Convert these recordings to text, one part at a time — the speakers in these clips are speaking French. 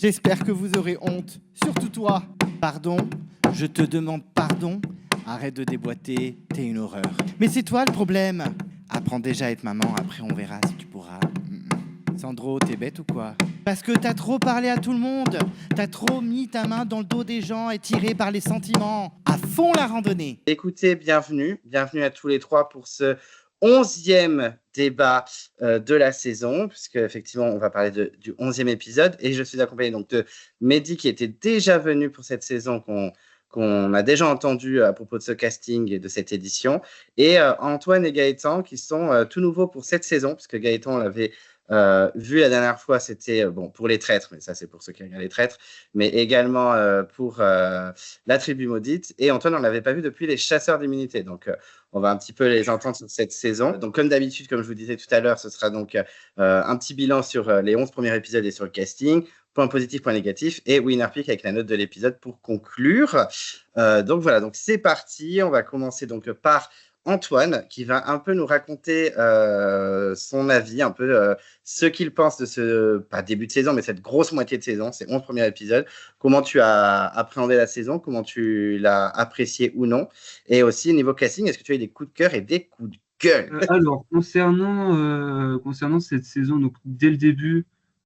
J'espère que vous aurez honte. Surtout toi. Pardon, je te demande pardon. Arrête de déboîter, t'es une horreur. Mais c'est toi le problème. Apprends déjà à être maman, après on verra si tu pourras. Sandro, t'es bête ou quoi? Parce que t'as trop parlé à tout le monde. T'as trop mis ta main dans le dos des gens et tiré par les sentiments. À fond la randonnée. Écoutez, bienvenue à tous les trois pour ce 11e débat de la saison, puisque effectivement on va parler du 11e épisode, et je suis accompagné donc de Mehdi qui était déjà venu pour cette saison, qu'on a déjà entendu à propos de ce casting et de cette édition, et Antoine et Gaëtan qui sont tout nouveaux pour cette saison, puisque Gaëtan on l'avait vu la dernière fois, c'était pour les traîtres, mais ça c'est pour ceux qui regardent les traîtres, mais également pour la tribu maudite, et Antoine on l'avait pas vu depuis les chasseurs d'immunité, donc on va un petit peu les entendre sur cette saison. Donc comme d'habitude, comme je vous disais tout à l'heure, ce sera donc un petit bilan sur les 11 premiers épisodes et sur le casting, point positif, point négatif, et winner pick avec la note de l'épisode pour conclure. Donc voilà, donc c'est parti, on va commencer donc par Antoine, qui va un peu nous raconter son avis, un peu ce qu'il pense de ce, pas début de saison, mais cette grosse moitié de saison, ces 11 premiers épisodes. Comment tu as appréhendé la saison, comment tu l'as apprécié ou non. Et aussi, niveau casting, est-ce que tu as eu des coups de cœur et des coups de gueule? Alors, concernant cette saison, donc dès le début,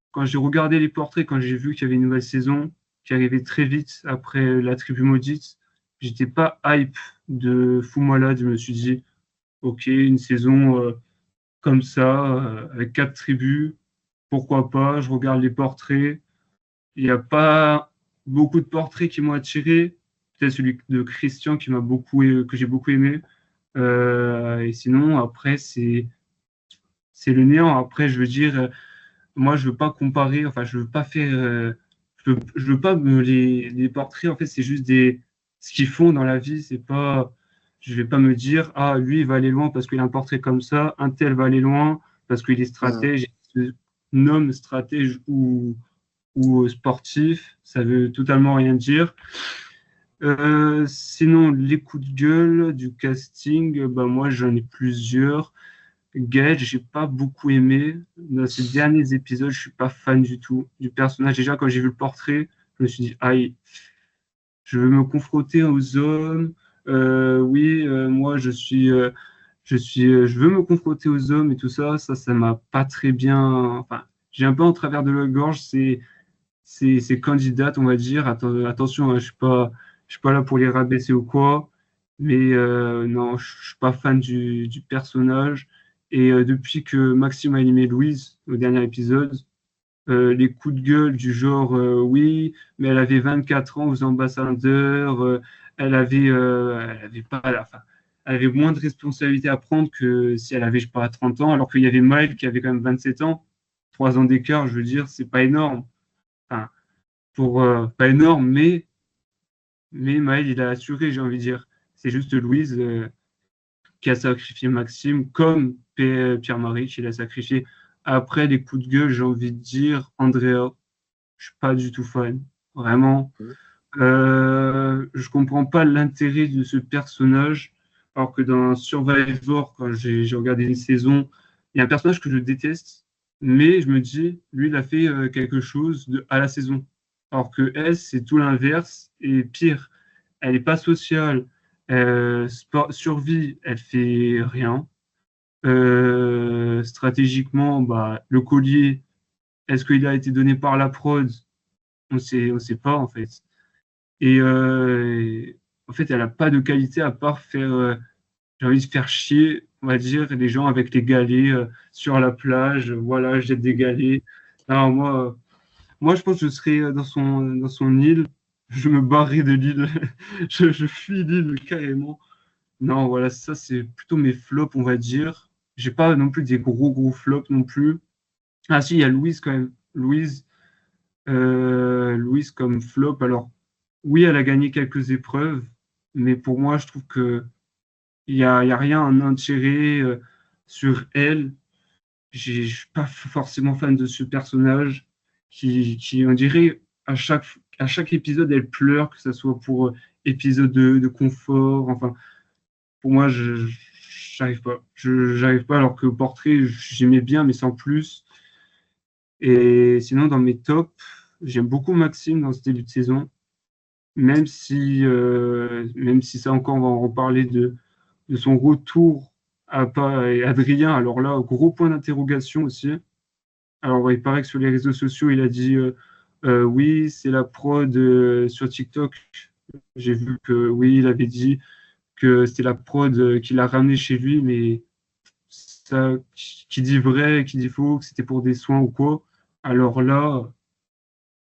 quand j'ai regardé les portraits, quand j'ai vu qu'il y avait une nouvelle saison qui arrivait très vite après la tribu maudite, j'étais pas hype de fou malade. Je me suis dit, ok, une saison comme ça, avec 4 tribus, pourquoi pas? Je regarde les portraits. Il n'y a pas beaucoup de portraits qui m'ont attiré. Peut-être celui de Christian qui que j'ai beaucoup aimé. Et sinon, après, c'est le néant. Après, je veux dire, moi, je veux pas comparer, enfin, je veux pas faire, je veux pas les portraits, en fait, c'est juste ce qu'ils font dans la vie, c'est pas, je vais pas me dire, ah, lui, il va aller loin parce qu'il a un portrait comme ça, un tel va aller loin parce qu'il est stratège, il se nomme stratège ou sportif, ça veut totalement rien dire. Sinon, les coups de gueule du casting, bah, moi, j'en ai plusieurs. Gage, j'ai pas beaucoup aimé. Dans ces derniers épisodes, je suis pas fan du tout du personnage. Déjà, quand j'ai vu le portrait, je me suis dit, aïe, je veux me confronter aux hommes. Oui, moi, je veux me confronter aux hommes et tout ça. Ça m'a pas très bien. Enfin, j'ai un peu en travers de la gorge ces candidates, on va dire. Attention, hein, je suis pas là pour les rabaisser ou quoi. Mais non, je suis pas fan du personnage. Et depuis que Maxime a animé Louise au dernier épisode, les coups de gueule du genre oui, mais elle avait 24 ans aux ambassadeurs, elle avait pas enfin, elle avait moins de responsabilités à prendre que si elle avait, je sais pas, 30 ans, alors qu'il y avait Maël qui avait quand même 27 ans, 3 ans d'écart, je veux dire, c'est pas énorme. Enfin, pas énorme, mais Maël, il a assuré, j'ai envie de dire. C'est juste Louise qui a sacrifié Maxime, comme Pierre-Marie qui l'a sacrifié. Après, les coups de gueule, j'ai envie de dire, Andrea, je suis pas du tout fan, vraiment. Je comprends pas l'intérêt de ce personnage, alors que dans Survivor, quand j'ai regardé une saison, il y a un personnage que je déteste, mais je me dis, lui, il a fait quelque chose à la saison. Alors que elle, c'est tout l'inverse, et pire, elle est pas sociale, survie, elle fait rien. Stratégiquement, bah, le collier, est-ce qu'il a été donné par la prod? On sait pas en fait. Et en fait, elle a pas de qualité à part faire, j'ai envie de faire chier, on va dire, les gens avec les galets sur la plage. Voilà, je jette des galets. Alors moi, je pense que je serais dans son île. Je me barrerais de l'île. Je fuis l'île carrément. Non, voilà, ça, c'est plutôt mes flops, on va dire. J'ai pas non plus des gros flops non plus. Ah si, il y a Louise quand même. Louise comme flop. Alors, oui, elle a gagné quelques épreuves, mais pour moi, je trouve que il y a rien à en tirer sur elle. Je suis pas forcément fan de ce personnage on dirait, à chaque épisode, elle pleure, que ce soit pour épisode de confort. Enfin, pour moi, j'arrive pas. J'arrive pas, alors que Portrait, j'aimais bien, mais sans plus. Et sinon, dans mes tops, J'aime beaucoup Maxime dans ce début de saison, même si ça encore, on va en reparler de son retour et Adrien. Alors là, gros point d'interrogation aussi. Alors, il paraît que sur les réseaux sociaux, il a dit oui, c'est la prod sur TikTok. J'ai vu que oui, il avait dit que c'était la prod qui l'a ramené chez lui, mais ça, qui dit vrai, qui dit faux, que c'était pour des soins ou quoi. Alors là,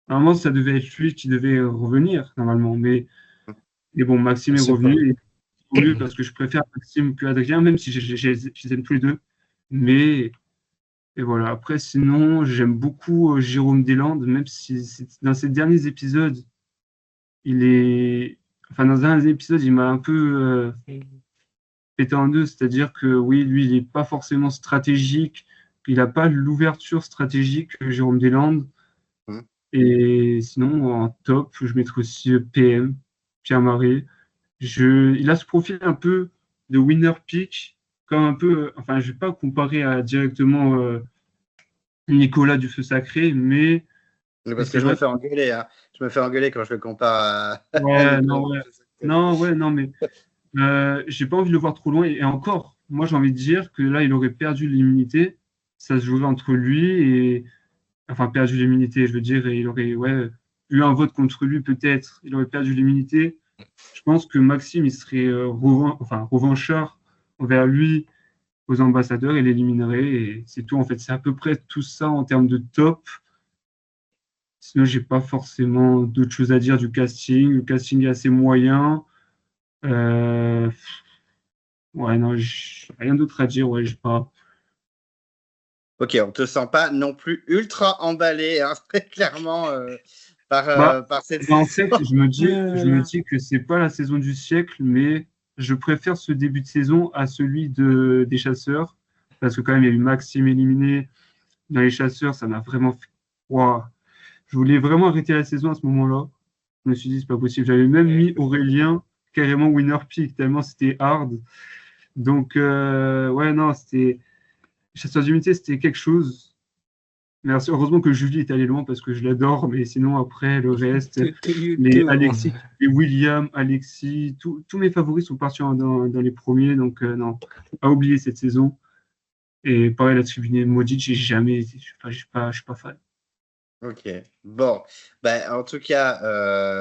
normalement, ça devait être lui qui devait revenir, normalement. Mais bon, Maxime Je est sais pas. revenu, et tant mieux parce que je préfère Maxime que Adrien, même si je les aime tous les deux. Mais et voilà. Après, sinon, j'aime beaucoup Jérôme Deslandes, même si dans ces derniers épisodes, il est. Enfin, dans un des épisodes, il m'a un peu pété en deux. C'est-à-dire que oui, lui, il n'est pas forcément stratégique. Il n'a pas l'ouverture stratégique que Jérôme Deslandes. Mhm. Et sinon, en top, je mettrais aussi PM, Pierre-Marie. Il a ce profil un peu de winner pick, comme un peu. Enfin, je ne vais pas comparer directement Nicolas du Feu Sacré, mais Parce que c'est je me vrai. fais engueuler, hein. Je me fais engueuler quand je le compare à Ouais, Nicolas. non, ouais. Non, ouais, non, mais j'ai pas envie de le voir trop loin. Et encore, moi, j'ai envie de dire que là, il aurait perdu l'immunité. Ça se jouerait entre lui et. Enfin, perdu l'immunité, je veux dire, et il aurait ouais, eu un vote contre lui, peut-être. Il aurait perdu l'immunité. Je pense que Maxime, il serait revanchard envers lui, aux ambassadeurs, et l'éliminerait. Et c'est tout, en fait. C'est à peu près tout ça en termes de top. Sinon, j'ai pas forcément d'autres choses à dire du casting. Le casting est assez moyen. Euh, ouais, non, j'ai rien d'autre à dire. Ouais, j'ai pas. Ok, on te sent pas non plus ultra emballé, hein, très clairement, Bah, par cette en saison. fait, je me dis que c'est pas la saison du siècle, mais je préfère ce début de saison à celui des chasseurs, parce que quand même, il y a eu Maxime éliminé dans les chasseurs, ça m'a vraiment fait. Ouah. Je voulais vraiment arrêter la saison à ce moment-là. Je me suis dit, c'est pas possible. J'avais même mis Aurélien carrément winner pick, tellement c'était hard. Donc, ouais, non, c'était. Chasseurs d'unité, c'était quelque chose. Merci. Heureusement que Julie est allée loin parce que je l'adore, mais sinon, après, le reste, les Alexis, les William, Alexis, tous mes favoris sont partis dans les premiers, donc non, pas oublier cette saison. Et pareil, la tribune maudite, j'ai jamais été, je suis pas fan. Ok, bon, bah, en tout cas,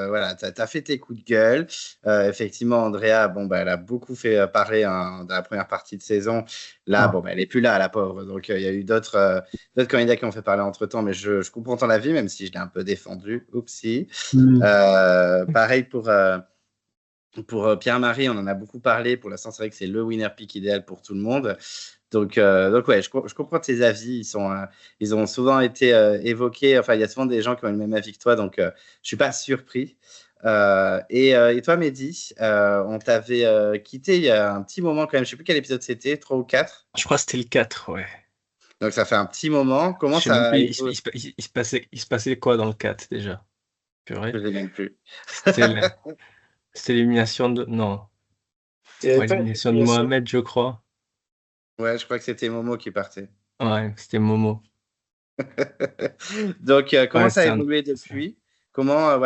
voilà, tu as fait tes coups de gueule. Effectivement, Andrea, bon, bah, elle a beaucoup fait parler hein, dans la première partie de saison. Là, Ah. bon, bah, elle n'est plus là, la pauvre. Donc, il y a eu d'autres candidats qui ont fait parler entre-temps, mais je comprends ton avis, même si je l'ai un peu défendu. Oupsie. Hmm. Pareil pour Pierre-Marie, on en a beaucoup parlé. Pour l'instant, c'est vrai que c'est le winner pick idéal pour tout le monde. Donc ouais, je comprends tes avis. Ils ont souvent été évoqués. Enfin, il y a souvent des gens qui ont le même avis que toi, donc je suis pas surpris. Et toi, Mehdi, on t'avait quitté il y a un petit moment quand même. Je sais plus quel épisode c'était, 3 ou 4. Je crois que c'était le 4, ouais. Donc ça fait un petit moment. Comment Je sais même ça a plus, évolué? il se passait quoi dans le 4 déjà? Je Purée. ne sais même plus. C'était le- c'était l'élimination de. Non, Il y avait ouais, pas l'élimination de d'élimination. Mohamed, je crois. Ouais, je crois que c'était Momo qui partait. Ouais, c'était Momo. Donc, comment Ouais, ça a c'était un. évolué depuis? Comment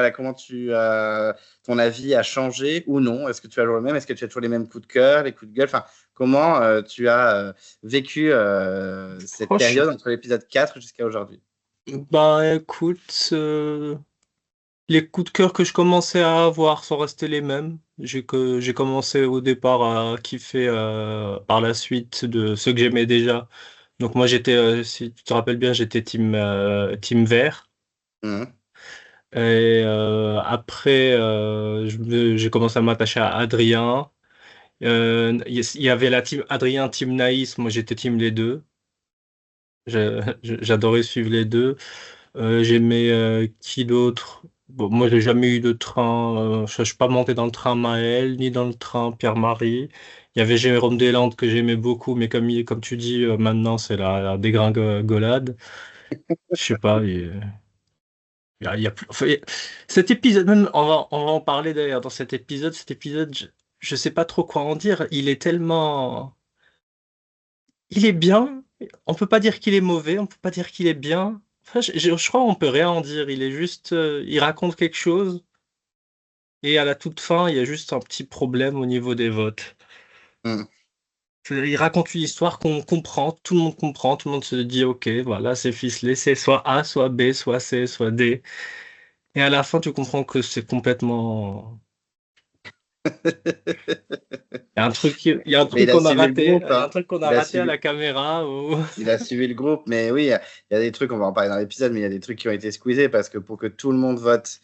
ton avis a changé ou non? Est-ce que tu as toujours le même? Est-ce que tu as toujours les mêmes coups de cœur, les coups de gueule? Enfin, comment tu as vécu cette Franchement, période entre l'épisode 4 jusqu'à aujourd'hui? bah écoute, les coups de cœur que je commençais à avoir sont restés les mêmes. J'ai commencé au départ à kiffer par la suite de ceux que j'aimais déjà. Donc moi j'étais, si tu te rappelles bien, j'étais team vert. Mhm. Et après, j'ai commencé à m'attacher à Adrien. Il y avait la team Adrien, team Naïs. Moi j'étais team les deux. J'adorais suivre les deux. J'aimais qui d'autre? Bon, moi, j'ai jamais eu de train. Je suis pas monté dans le train Maël, ni dans le train Pierre-Marie. Il y avait Jérôme Deslandes que j'aimais beaucoup, mais comme tu dis, maintenant, c'est la dégringolade. Je sais pas. Il y a plus, enfin, cet épisode, même, on va en parler d'ailleurs dans cet épisode, je sais pas trop quoi en dire. Il est tellement. Il est bien. On peut pas dire qu'il est mauvais, on peut pas dire qu'il est bien. Enfin, je crois qu'on peut rien en dire. Il est juste, il raconte quelque chose et à la toute fin, il y a juste un petit problème au niveau des votes. Hmm. Il raconte une histoire qu'on comprend, tout le monde se dit ok, voilà, c'est ficelé, c'est soit A, soit B, soit C, soit D. Et à la fin, tu comprends que c'est complètement. Il y a un Mais truc il a qu'on a suivi le raté, groupe, il y a un hein. truc qu'on a Il a raté à suivi, la caméra. il a suivi le groupe, mais oui, il y a des trucs, on va en parler dans l'épisode, mais il y a des trucs qui ont été squeezés parce que pour que tout le monde vote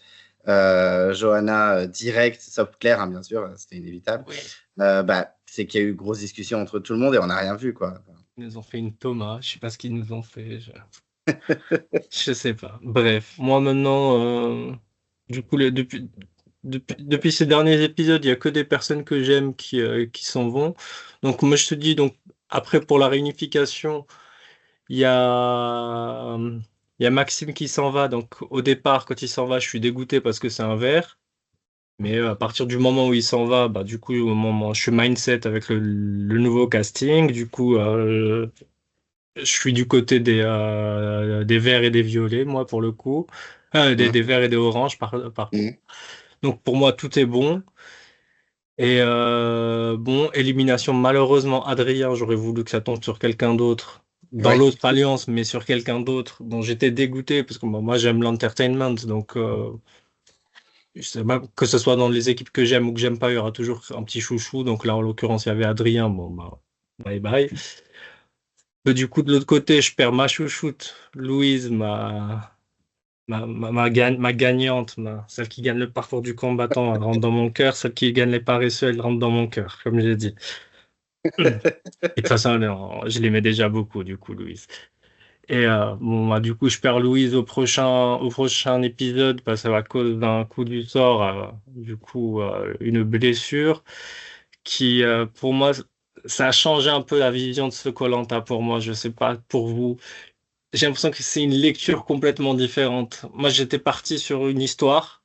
Johanna direct, sauf Claire, hein, bien sûr, c'était inévitable, Oui. bah, c'est qu'il y a eu grosse discussion entre tout le monde et on n'a rien vu, quoi. Ils nous ont fait une Thomas, je sais pas ce qu'ils nous ont fait. Je sais pas. Bref, moi maintenant, du coup, depuis ces derniers épisodes, il y a que des personnes que j'aime qui s'en vont. Donc moi je te dis, donc après pour la réunification, il y a, il y a Maxime qui s'en va. Donc au départ, quand il s'en va, je suis dégoûté parce que c'est un vert. Mais à partir du moment où il s'en va, bah du coup, au moment, je suis mindset avec le nouveau casting. Du coup, je suis du côté des verts et des violets, moi, pour le coup. Des Mhm. verts et des oranges, par contre. Mhm. Donc, pour moi, tout est bon. Et bon, élimination, malheureusement, Adrien, j'aurais voulu que ça tombe sur quelqu'un d'autre. Dans Ouais. l'autre alliance, mais sur quelqu'un d'autre dont j'étais dégoûté, parce que moi, j'aime l'entertainment. Donc, je sais pas, que ce soit dans les équipes que j'aime ou que j'aime pas, il y aura toujours un petit chouchou. Donc là, en l'occurrence, il y avait Adrien. Bon, bah, bye bye. Mais du coup, de l'autre côté, je perds ma chouchoute, Louise, ma gagnante, celle qui gagne le parcours du combattant, elle rentre dans mon cœur. Celle qui gagne les paresseux, elle rentre dans mon cœur, comme j'ai dit. Et de toute façon, je l'aimais déjà beaucoup, du coup, Louise. Et bon, bah, du coup, je perds Louise au prochain épisode parce qu'à cause d'un coup du sort, du coup, une blessure qui, pour moi, ça a changé un peu la vision de ce koh pour moi. Je sais pas pour vous. J'ai l'impression que c'est une lecture complètement différente. Moi, j'étais parti sur une histoire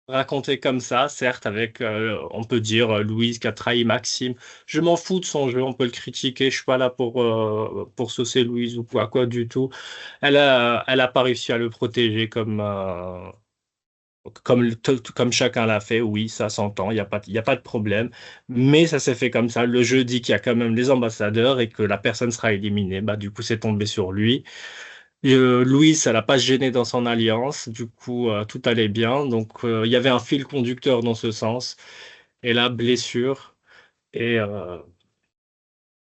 racontée comme ça, certes, avec, on peut dire, Louise qui a trahi Maxime. Je m'en fous de son jeu, on peut le critiquer. Je suis pas là pour saucer Louise ou quoi du tout. Elle a pas réussi à le protéger comme chacun l'a fait. Oui, ça s'entend, il y a pas de problème. Mais ça s'est fait comme ça. Le jeu dit qu'il y a quand même les ambassadeurs et que la personne sera éliminée. Bah, du coup, c'est tombé sur lui. Louis, ça l'a pas gêné dans son alliance, du coup, tout allait bien. Donc, il y avait un fil conducteur dans ce sens. Et là, blessure. Et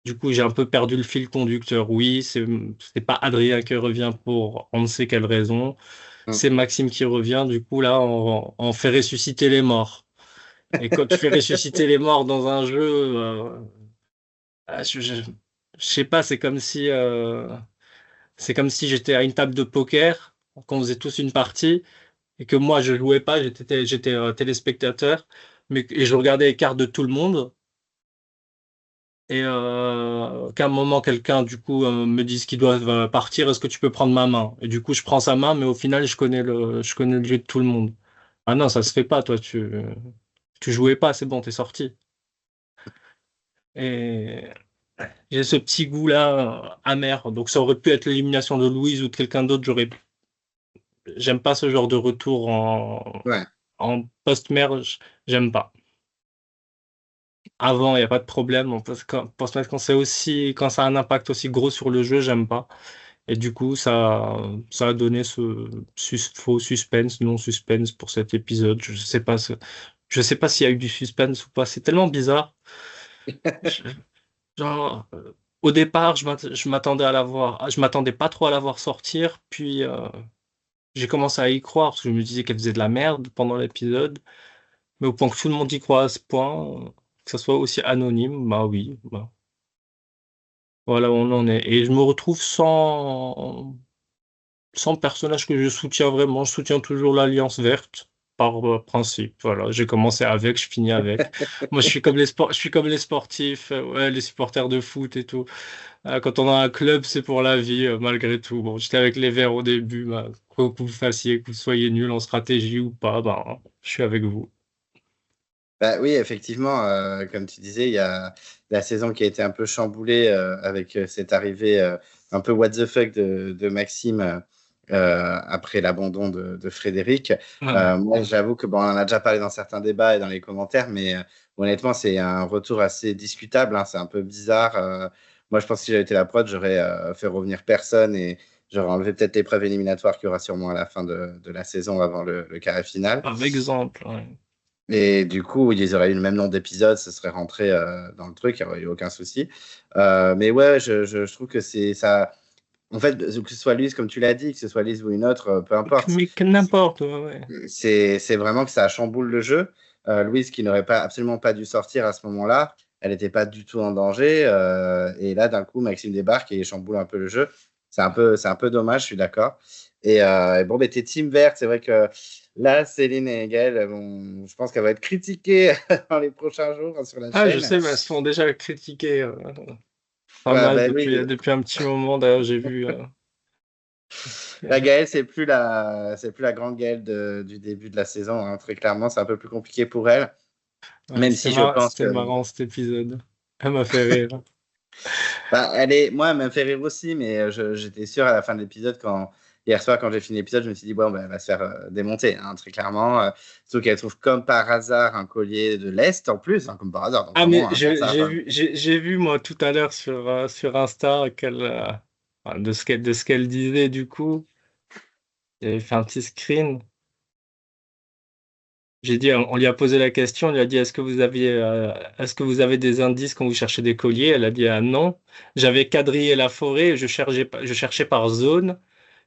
du coup, j'ai un peu perdu le fil conducteur. Oui, c'est pas Adrien qui revient pour on ne sait quelle raison. Mhm. C'est Maxime qui revient. Du coup, là, on fait ressusciter les morts. Et quand tu fais ressusciter les morts dans un jeu, je sais pas, c'est comme si j'étais à une table de poker, qu'on faisait tous une partie. Et que moi je jouais pas, j'étais téléspectateur, et je regardais les cartes de tout le monde. Et qu'à un moment quelqu'un du coup me dise qu'ils doivent partir, est-ce que tu peux prendre ma main? Et du coup je prends sa main, mais au final je connais le jeu de tout le monde. Ah non, ça se fait pas, toi tu jouais pas, c'est bon, t'es sorti. Et j'ai ce petit goût là amer. Donc ça aurait pu être l'élimination de Louise ou de quelqu'un d'autre. J'aime pas ce genre de retour Ouais. en post-merge, j'aime pas. Avant, il n'y a pas de problème. Quand quand ça a un impact aussi gros sur le jeu, j'aime pas. Et du coup, ça a donné ce faux suspense, non suspense pour cet épisode. Je sais pas s'il y a eu du suspense ou pas. C'est tellement bizarre. Je- Genre, au départ, je m'attendais à la voir. Je m'attendais pas trop à la voir sortir. Puis, j'ai commencé à y croire parce que je me disais qu'elle faisait de la merde pendant l'épisode. Mais au point que tout le monde y croit à ce point, que ça soit aussi anonyme, bah oui. Bah. Voilà où on en est. Et je me retrouve sans personnage que je soutiens vraiment. Je soutiens toujours l'Alliance verte par principe. Voilà, j'ai commencé avec, je finis avec. Moi, je suis comme les sportifs, ouais, les supporters de foot et tout. Quand on a un club, c'est pour la vie, malgré tout. Bon, j'étais avec les Verts au début, bah, quoi que vous fassiez, que vous soyez nul en stratégie ou pas, ben, je suis avec vous. Bah oui, effectivement, comme tu disais, il y a la saison qui a été un peu chamboulée avec cette arrivée un peu what the fuck de Maxime après l'abandon de Frédéric. Ouais. Moi, j'avoue que bon, on en a déjà parlé dans certains débats et dans les commentaires, mais honnêtement, c'est un retour assez discutable, hein, c'est un peu bizarre. Moi, je pense que si j'avais été la prod, j'aurais fait revenir personne et j'aurais enlevé peut-être l'épreuve éliminatoire qu'il y aura sûrement à la fin de la saison avant le carré final. Par exemple, ouais. Et du coup, ils auraient eu le même nombre d'épisodes, ça serait rentré dans le truc, il n'y aurait eu aucun souci. Mais ouais, je trouve que c'est ça. En fait, que ce soit Lise, comme tu l'as dit, que ce soit Lise ou une autre, peu importe. Mais que n'importe, ouais. C'est vraiment que ça chamboule le jeu. Louise, qui n'aurait pas, absolument pas dû sortir à ce moment-là, elle n'était pas du tout en danger. Et là, d'un coup, Maxime débarque et chamboule un peu le jeu. C'est un peu dommage, je suis d'accord. Et bon, mais t'es team verte, c'est vrai que là, Céline et Gaëlle, bon, je pense qu'elle va être critiquée dans les prochains jours sur la Ah, je chaîne. sais, mais elles se font déjà critiquer pas Ouais, mal bah oui. depuis un petit moment. D'ailleurs, j'ai vu. La Gaëlle, c'est plus la grande Gaëlle du début de la saison, hein. Très clairement, c'est un peu plus compliqué pour elle. Ouais, Même si je pense c'était que marrant cet épisode. Elle m'a fait rire. bah, moi, elle m'a fait rire aussi, mais j'étais sûr à la fin de l'épisode, hier soir, quand j'ai fini l'épisode, je me suis dit, bon, bah, elle va se faire démonter, hein, très clairement. Sauf qu'elle trouve comme par hasard un collier de l'Est en plus, hein, comme par hasard, donc Ah, mais vraiment un hasard. j'ai vu, moi, tout à l'heure sur Insta, enfin, de ce qu'elle disait, du coup. J'avais fait un petit screen. J'ai dit, on lui a posé la question, on lui a dit, est-ce que vous avez des indices quand vous cherchez des colliers? Elle a dit, ah non. J'avais quadrillé la forêt, je cherchais par zone.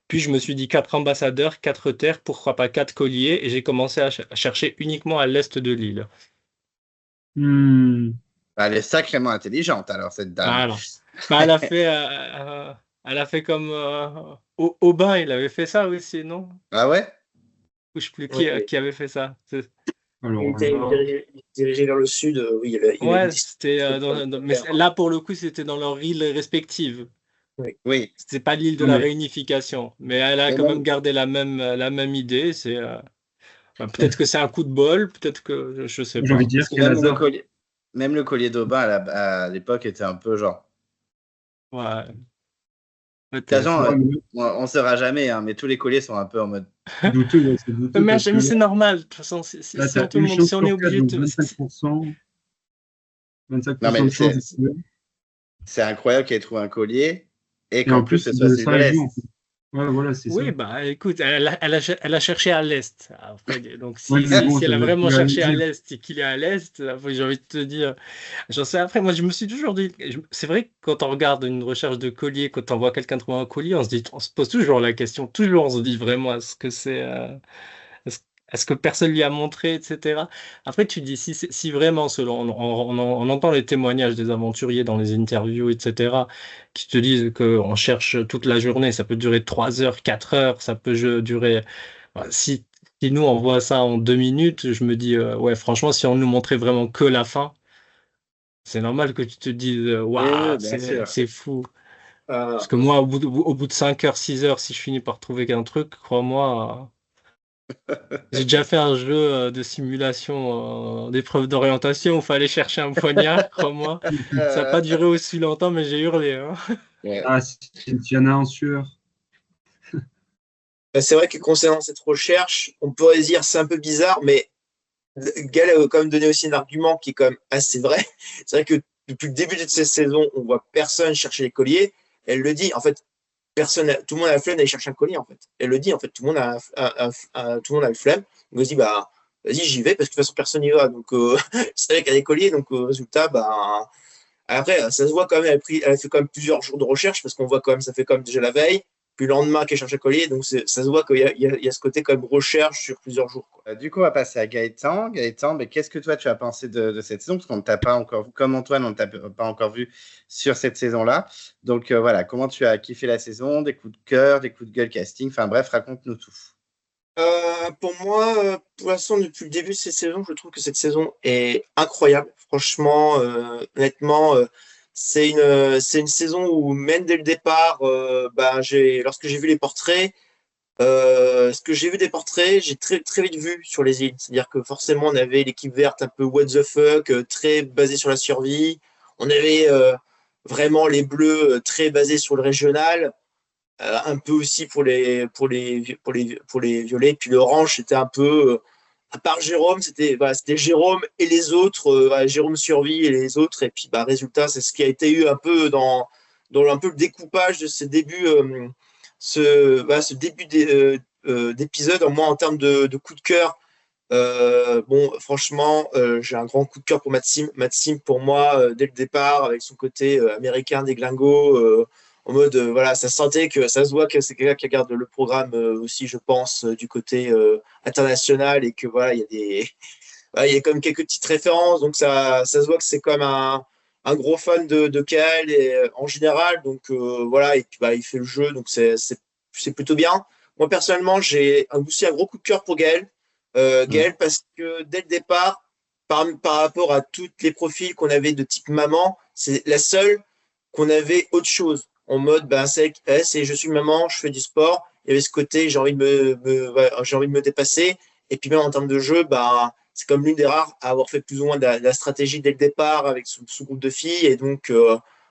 Puis je me suis dit, 4 ambassadeurs, 4 terres, pourquoi pas 4 colliers? Et j'ai commencé à chercher uniquement à l'est de l'île. Hmm. Elle est sacrément intelligente, alors, cette dame. Voilà. Bah, elle a fait comme Aubin, il avait fait ça aussi, non? Ah ouais? Ou je sais plus Oui, qui avait fait ça. Alors il était là, dirigé vers le sud. Oui, il y avait Ouais, une c'était mais là pour le coup c'était dans leur île respective. Oui. C'était pas l'île de non, la mais réunification, mais elle a Mais quand même, même gardé la même idée. Peut-être que c'est un coup de bol, peut-être que je sais j'ai envie de pas. dire parce que quel hasard. même le collier d'Aubin à l'époque était un peu genre. Ouais, De toute peut-être. façon, Ouais, mais on ne saura jamais, hein, mais tous les colliers sont un peu en mode. c'est douteux, ouais, c'est douteux Mais, parce que mais c'est normal. De toute façon, là, si tu on as te une demande, chance si on est sur 4, obligé donc de, 25%, Non, 25% mais de chance de trouver. c'est incroyable qu'elle trouve un collier et Et en qu'en plus plus, ce c'est soit de celui de sa région. l'Est. En fait. Ouais, voilà, c'est ça. oui, bah écoute, elle a cherché à l'est. Après, donc Ouais, mais bon, si elle ça a veut vraiment plus rien cherché à dire. l'est et qu'il est à l'est, j'ai envie de te dire. J'en sais après, moi je me suis toujours dit, c'est vrai que quand on regarde une recherche de collier, quand on voit quelqu'un trouver un collier, on se pose toujours la question, toujours on se dit vraiment, est-ce, est-ce que personne lui a montré, etc. Après tu dis, si vraiment, selon, on entend les témoignages des aventuriers dans les interviews, etc., qui te disent qu'on cherche toute la journée, ça peut durer 3 heures, 4 heures, ça peut durer... Bah, si nous on voit ça en 2 minutes, je me dis, ouais, franchement, si on nous montrait vraiment que la fin, c'est normal que tu te dises, Oui, oui, waouh, bien sûr. c'est fou. Euh, Parce que moi, au bout de 5 heures, 6 heures, si je finis par trouver qu'un truc, crois-moi, j'ai déjà fait un jeu de simulation d'épreuve d'orientation où il fallait chercher un poignard, crois-moi. Ça n'a pas duré aussi longtemps, mais j'ai hurlé, hein. Ouais. Ah, s'il y en a un sûr. c'est vrai que concernant cette recherche, on pourrait dire c'est un peu bizarre, mais Gal a quand même donné aussi un argument qui est quand même assez vrai. C'est vrai que depuis le début de cette saison, on voit personne chercher les colliers. Elle le dit, en fait, tout le monde a la flemme d'aller chercher un collier, en fait. Elle le dit, en fait, tout le monde tout le monde a le flemme. Donc, elle se dit, bah, vas-y, j'y vais, parce que de toute façon, personne n'y va. Donc, c'est vrai qu'il y a des colliers, donc, résultat, bah, après, ça se voit quand même, elle a fait quand même plusieurs jours de recherche, parce qu'on voit quand même, ça fait quand même déjà la veille, puis le lendemain qu'elle cherche un collier, donc ça se voit qu'il y a ce côté quand même recherche sur plusieurs jours, quoi. Du coup, on va passer à Gaëtan. Gaëtan, mais qu'est-ce que toi tu as pensé de cette saison? Parce qu'on ne t'a pas encore vu, comme Antoine, on ne t'a pas encore vu sur cette saison-là. Donc voilà, comment tu as kiffé la saison? Des coups de cœur, des coups de gueule casting. Enfin bref, raconte-nous tout. Pour moi, pour l'instant, depuis le début de cette saison, je trouve que cette saison est incroyable. Franchement, honnêtement, c'est une saison où même dès le départ, lorsque j'ai vu les portraits, Ce que j'ai vu des portraits, j'ai très, très vite vu sur les îles. C'est-à-dire que forcément, on avait l'équipe verte un peu what the fuck, très basée sur la survie. On avait vraiment les bleus très basés sur le régional, un peu aussi pour les violets. Puis l'orange, c'était un peu, à part Jérôme, c'était Jérôme et les autres, Jérôme survit et les autres. Et puis, résultat, c'est ce qui a été eu un peu dans un peu le découpage de ces débuts. Ce début d'épisode, au moins en termes de coup de cœur, franchement, j'ai un grand coup de cœur pour Maxime. Maxime, pour moi, dès le départ, avec son côté américain déglingo, en mode, voilà, ça sentait que ça se voit que c'est quelqu'un qui regarde le programme aussi, je pense, du côté international et que voilà, il y a il y a quand même quelques petites références, donc ça se voit que c'est comme un gros fan de KL et, en général, donc voilà, et puis il fait le jeu, donc c'est plutôt bien. Moi, personnellement, j'ai aussi un gros coup de cœur pour Gaël. Gaël, parce que dès le départ, par rapport à tous les profils qu'on avait de type maman, c'est la seule qu'on avait autre chose. En mode, c'est je suis maman, je fais du sport. Il y avait ce côté, j'ai envie de j'ai envie de me dépasser. Et puis même en termes de jeu, c'est comme l'une des rares à avoir fait plus ou moins de la stratégie dès le départ avec son groupe de filles. Et donc,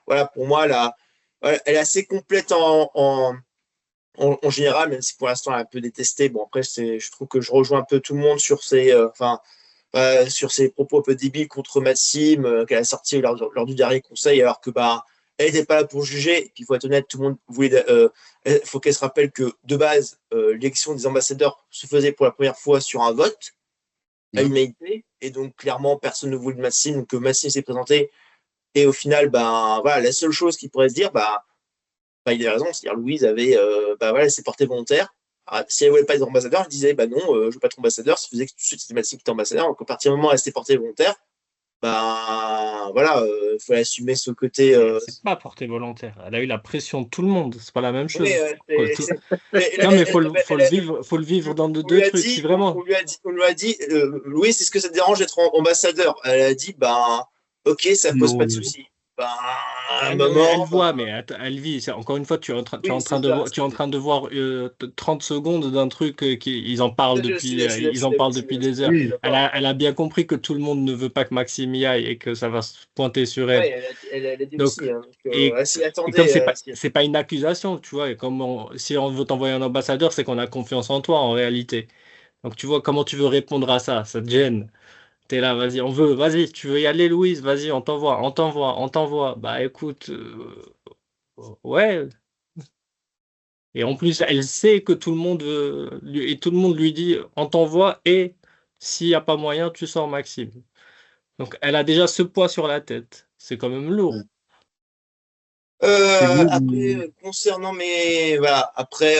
voilà, pour moi, elle est assez complète en général, même si pour l'instant elle est un peu détestée. Bon, après, je trouve que je rejoins un peu tout le monde sur sur ses propos un peu débiles contre Maxime, qu'elle a sorti lors du dernier conseil, alors que elle n'était pas là pour juger. Et puis, il faut être honnête, tout le monde voulait. Il faut qu'elle se rappelle que de base, l'élection des ambassadeurs se faisait pour la première fois sur un vote à l'unanimité. Et donc, clairement, personne ne voulait de Maxime. Donc, Maxime s'est présenté. Et au final, voilà, la seule chose qu'il pourrait se dire, il a raison, c'est-à-dire Louise avait, elle s'est portée volontaire. Alors, si elle ne voulait pas être ambassadeur, elle disait non, je ne veux pas être ambassadeur. Ça faisait que tout de suite c'était Maxime qui était ambassadeur. Donc à partir du moment où elle s'est portée volontaire, voilà, il faut assumer ce côté. C'est pas portée volontaire. Elle a eu la pression de tout le monde. C'est pas la même chose. Oui, Non, mais faut le vivre dans deux trucs. Si vraiment. On lui a dit, Louise, est-ce que ça te dérange d'être ambassadeur? Elle a dit, ok, ça ne pose pas de souci. Elle voit, mais elle vit. Encore une fois, tu es en train de voir 30 secondes d'un truc ils en parlent depuis des heures. Oui, Elle a bien compris que tout le monde ne veut pas que Maxime y aille et que ça va se pointer sur elle. Ouais, elle a dit Donc, aussi. et attendait, comme c'est pas une accusation, tu vois, et si on veut t'envoyer un ambassadeur, c'est qu'on a confiance en toi en réalité. Donc tu vois, comment tu veux répondre à ça? Ça te gêne. T'es là, vas-y, tu veux y aller, Louise, vas-y, on t'envoie. Bah écoute, ouais. Et en plus, elle sait que tout le monde et tout le monde lui dit, on t'envoie, et s'il n'y a pas moyen, tu sors Maxime. Donc elle a déjà ce poids sur la tête. C'est quand même lourd. Après, concernant voilà, après,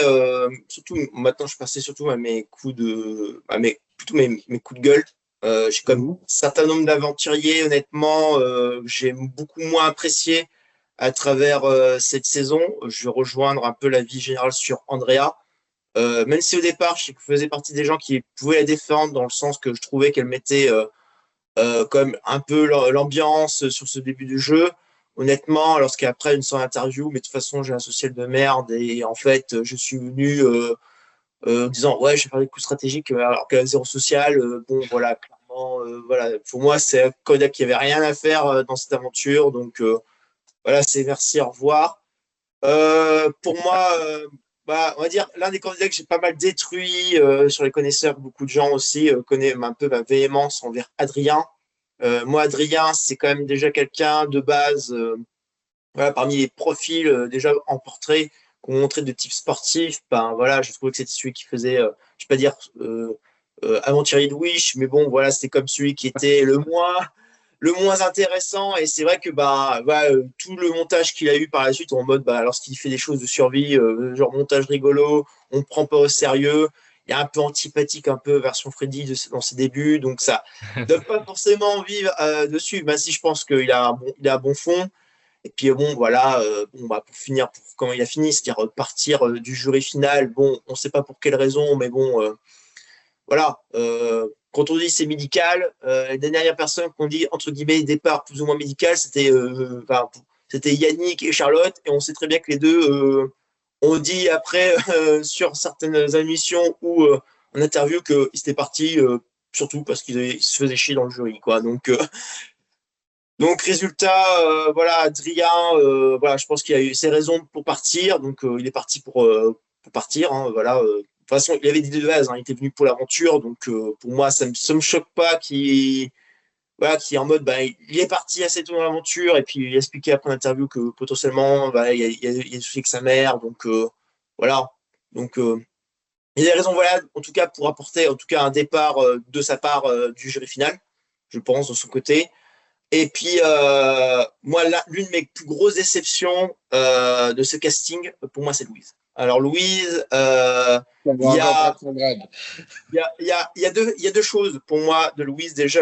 surtout, maintenant, je passais surtout à mes plutôt mes coups de gueule. J'ai comme un certain nombre d'aventuriers, honnêtement, j'ai beaucoup moins apprécié à travers cette saison. Je vais rejoindre un peu la vie générale sur Andrea. Même si au départ, je faisais partie des gens qui pouvaient la défendre dans le sens que je trouvais qu'elle mettait comme un peu l'ambiance sur ce début du jeu. Honnêtement, lorsqu'après une seule interview, mais de toute façon, j'ai un social de merde et en fait, je suis venu en disant ouais, je vais faire des coups stratégiques alors qu'elle a zéro social. Bon, voilà, clairement, voilà. Pour moi, c'est un candidat qui avait rien à faire dans cette aventure. Donc, voilà, c'est merci, au revoir. Pour moi, on va dire l'un des candidats que j'ai pas mal détruit sur les connaisseurs, beaucoup de gens aussi connaissent un peu ma véhémence envers Adrien. Moi, Adrien, c'est quand même déjà quelqu'un de base, voilà, parmi les profils déjà en portrait qu'on montrait de type sportif. Voilà, je trouvais que c'était celui qui faisait, je ne vais pas dire aventurier de Wish, mais bon, voilà, c'était comme celui qui était le moins intéressant. Et c'est vrai que tout le montage qu'il a eu par la suite, en mode lorsqu'il fait des choses de survie, genre montage rigolo, on ne prend pas au sérieux. Il est un peu antipathique, un peu version Freddy dans ses débuts, donc ça ne donne pas forcément envie de suivre, même si je pense qu'il a un bon fond. Et puis voilà, pour finir, pour comment il a fini, c'est-à-dire partir du jury final. Bon, on ne sait pas pour quelle raison, mais bon, voilà. Quand on dit c'est médical, les dernières personnes qu'on dit entre guillemets départ plus ou moins médical, c'était Yannick et Charlotte, et on sait très bien que les deux On dit après sur certaines émissions ou en interview qu'ils étaient partis surtout parce qu'ils se faisaient chier dans le jury, quoi. Donc résultat, voilà, Adrien, voilà, je pense qu'il a eu ses raisons pour partir, donc il est parti pour partir, hein, voilà. De toute façon, il avait dit de base, hein, il était venu pour l'aventure, donc pour moi, ça me choque pas qu'il voilà, qui est en mode, bah, il est parti assez tôt dans l'aventure, et puis il a expliqué après l'interview que potentiellement, bah, il y a des soucis avec sa mère, donc voilà. Donc il y a des raisons, voilà, en tout cas pour apporter en tout cas un départ de sa part du jury final, je pense, de son côté. Et puis, moi, l'une de mes plus grosses déceptions de ce casting, pour moi, c'est Louise. Alors, Louise, il y a, il y a deux choses pour moi de Louise. Déjà,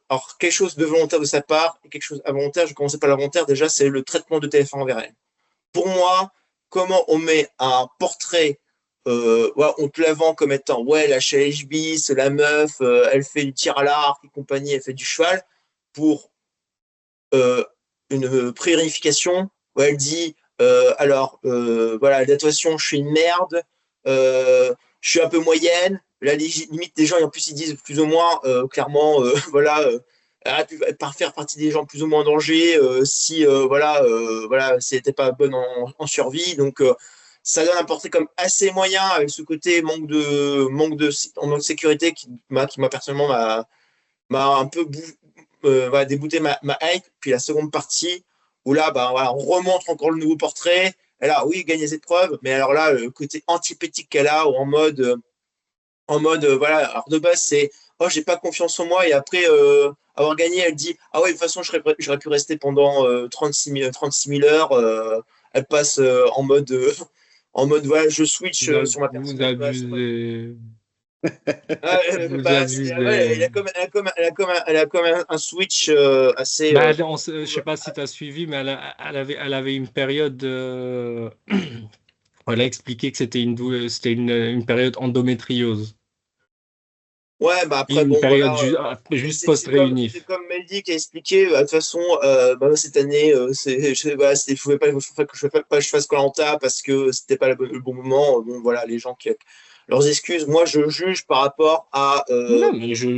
alors, quelque chose de volontaire de sa part et quelque chose involontaire. Je commençais par la volontaire. Déjà, c'est le traitement de TF1 envers elle. Pour moi, comment on met un portrait, ouais, on te la vend comme étant, ouais, la HB, c'est la meuf, elle fait du tir à l'arc et compagnie, elle fait du cheval, pour une prévérification où elle dit alors voilà, l'adaptation, je suis une merde, je suis un peu moyenne, la limite des gens, et en plus ils disent plus ou moins clairement voilà, elle a pu faire partie des gens plus ou moins en danger si voilà, si elle n'était pas bonne en survie, donc ça donne un portrait comme assez moyen avec ce côté manque de sécurité qui m'a personnellement m'a un peu va débuter ma hype. Puis la seconde partie, où là, bah, voilà, on remontre encore le nouveau portrait. Elle a, oui, gagné cette épreuve, mais alors là, le côté antipétique qu'elle a, ou en mode voilà, alors de base, c'est, oh, j'ai pas confiance en moi, et après avoir gagné, elle dit, ah ouais, de toute façon, j'aurais pu rester pendant 36 000 heures. Elle passe en mode, voilà, je switch sur ma Vous personne. abusez. Vous Bah, ouais, abusez. elle a comme un switch assez. Bah, je sais pas si tu as suivi, mais elle avait une période. Elle a expliqué que c'était une période endométriose. Ouais, bah après, Une bon, période voilà. juste post-réunif. C'est comme Mehdi qui a expliqué, de toute façon, bah, cette année, voilà, il ne fallait pas que je fasse koh parce que c'était pas le bon moment. Bon, voilà, les gens qui. Leurs excuses, moi, je juge par rapport à. Non, mais je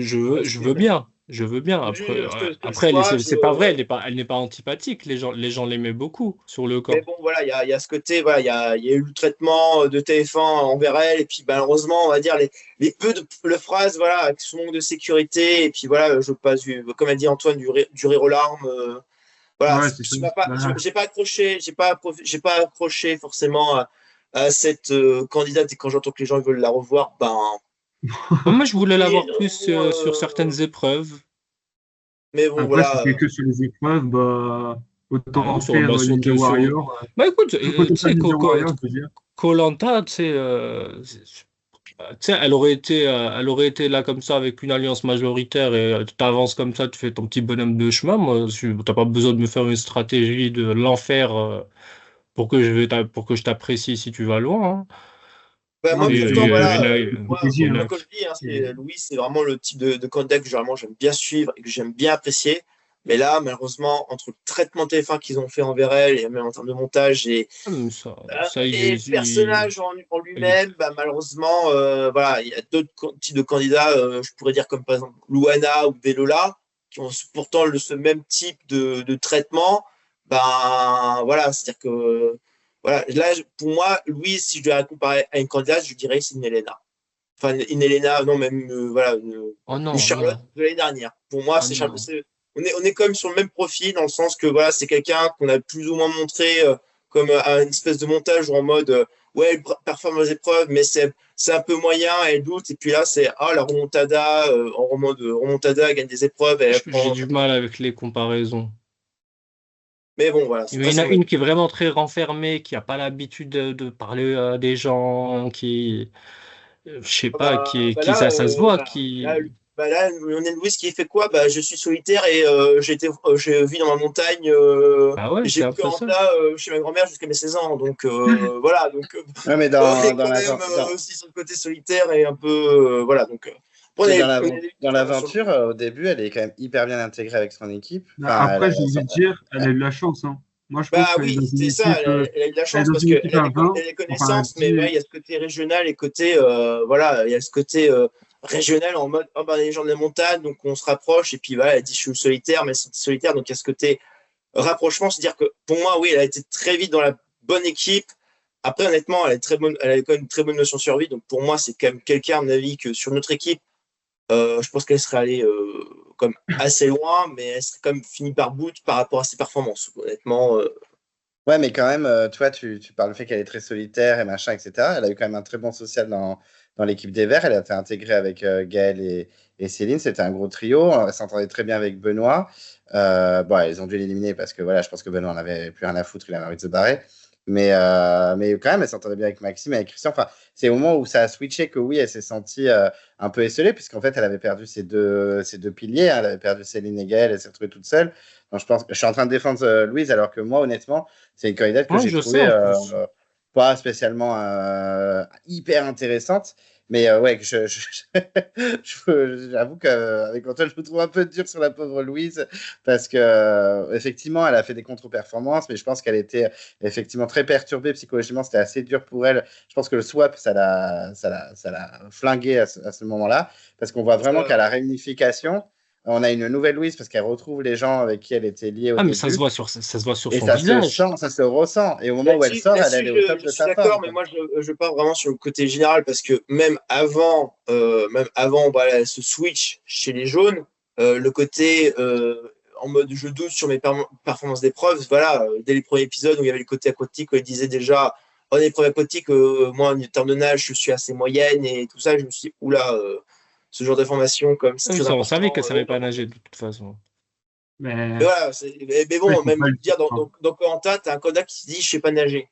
veux bien. Je veux bien. Je Après, juge ce que je après vois. c'est pas vrai. Elle n'est pas antipathique. Les gens l'aimaient beaucoup sur le Mais camp. bon, voilà, il y a ce côté, voilà, il y a eu le traitement de TF1 envers elle, et puis malheureusement, on va dire, les peu de phrases, voilà, avec son manque de sécurité, et puis voilà, je passe, comme a dit Antoine, du rire aux larmes. Voilà, Ouais, c'est ça. Voilà. j'ai pas accroché forcément à cette candidate, et quand j'entends que les gens veulent la revoir, ben. Moi, je voulais Et, l'avoir plus sur certaines épreuves. mais bon, Après, voilà. c'était que sur les épreuves, bah, Ah autant non, faire Ninja Warrior. Bah écoute, Autant tu faire sais, Ninja Warrior, je veux dire. koh tu sais, tu sais, elle aurait été là comme ça avec une alliance majoritaire et tu t'avances comme ça, tu fais ton petit bonhomme de chemin. Moi, t'as pas besoin de me faire une stratégie de l'enfer pour que je t'apprécie si tu vas loin. Hein. Ben, Non, moi, mais pourtant, voilà, Il y en moi, a comme je dis, hein, et- Louis, c'est vraiment le type de candidat que généralement j'aime bien suivre et que j'aime bien apprécier. Mais là, malheureusement, entre le traitement TF1 qu'ils ont fait envers elle, et même en termes de montage, ça, et le personnage en il- lui-même, bah, malheureusement, voilà, il y a d'autres types de candidats, je pourrais dire comme par exemple Louana ou Delola, qui ont pourtant ce même type de traitement. Ben voilà, c'est-à-dire que voilà, là, pour moi, Louise, si je devais la comparer à une candidate, je dirais que c'est une Elena. Enfin, une Elena, non, même voilà, oh une non, Charlotte non, de l'année dernière. Pour moi, oh c'est Charlotte. non. On est quand même sur le même profil, dans le sens que voilà, c'est quelqu'un qu'on a plus ou moins montré comme une espèce de montage en mode ouais, elle performe aux épreuves, mais c'est un peu moyen, elle doute. Et puis là, c'est ah, la remontada, en mode remontada, elle gagne des épreuves, et elle J'ai prend. du mal avec les comparaisons. Mais bon, voilà, Il après, y en c'est a mon avis. une qui est vraiment très renfermée, qui n'a pas l'habitude de parler à des gens, je sais Ah pas, là, ça se voit, là, on est Louis qui fait quoi? Bah, je suis solitaire et je vis dans ma montagne. ah ouais, Et c'est j'ai un vécu peu en ça. là chez ma grand-mère jusqu'à mes 16 ans. Donc voilà, donc Ouais, mais on est dans quand même aussi sur le côté solitaire et un peu voilà. Donc dans sur le l'aventure, au début, elle est quand même hyper bien intégrée avec son équipe. Bah, Enfin, après, j'ai envie de dire, elle a eu la chance, hein. Moi, je pense qu'elle est Oui, dans une c'était ça. équipe, Elle a eu de la elle est chance dans parce une qu'elle équipe a à 20. elle a des Enfin, à connaissances, mais 10. ouais, il y a ce côté régional et côté, voilà, il y a ce côté régional en mode, oh, bah, les gens de la montagne, donc on se rapproche. Et puis, voilà, elle dit, je suis solitaire, mais c'est solitaire. Donc, il y a ce côté rapprochement. C'est-à-dire que pour moi, oui, elle a été très vite dans la bonne équipe. Après, honnêtement, elle a quand même une très bonne notion de survie. Donc, pour moi, c'est quand même quelqu'un, à mon avis, que sur notre équipe, je pense qu'elle serait allée comme assez loin, mais elle serait quand même finie par bout par rapport à ses performances. Honnêtement, Ouais, mais quand même, tu vois, tu parles du fait qu'elle est très solitaire et machin, etc. Elle a eu quand même un très bon social dans l'équipe des Verts. Elle a été intégrée avec Gaël et Céline. C'était un gros trio. Elle s'entendait très bien avec Benoît. Bon, ils ont dû l'éliminer parce que voilà, je pense que Benoît en avait plus rien à foutre. Il avait envie de se barrer. Mais quand même, elle s'entendait bien avec Maxime et avec Christian. Enfin, c'est au moment où ça a switché que oui, elle s'est sentie un peu esselée, puisqu'en fait, elle avait perdu ses deux piliers, hein. Elle avait perdu Céline et Gaël. Elle s'est retrouvée toute seule. Donc, je suis en train de défendre Louise, alors que moi, honnêtement, c'est une candidate que Ouais, j'ai je sais trouvée en plus. pas spécialement hyper intéressante. Mais ouais, j'avoue qu'avec Antoine, je me trouve un peu dur sur la pauvre Louise parce que effectivement, elle a fait des contre-performances, mais je pense qu'elle était effectivement très perturbée psychologiquement. C'était assez dur pour elle. Je pense que le swap, ça l'a flinguée à ce moment-là parce qu'on voit vraiment qu'à la réunification, on a une nouvelle Louise parce qu'elle retrouve les gens avec qui elle était liée au Ah, mais début. ça se voit sur Et son ça se visage. sent, ça se ressent. Et au moment où elle là-dessus, sort, elle là-dessus, est au top je de suis sa d'accord, forme, mais quoi. moi, je pars vraiment sur le côté général parce que même avant voilà, ce switch chez les jaunes, le côté en mode je doute sur mes performances d'épreuve, voilà, dès les premiers épisodes où il y avait le côté aquatique, où il disait déjà en épreuve aquatique, moi en termes de nage, je suis assez moyenne et tout ça, je me suis dit, oula, ce genre d'information, comme c'est Ah oui, très ça, on savait important. qu'elle savait pas nager de toute façon. Mais Mais voilà, mais ouais, il bon, faut même pas le dire dire, hein. dans Koh-Lanta, t'as un candidat qui se dit je sais pas nager.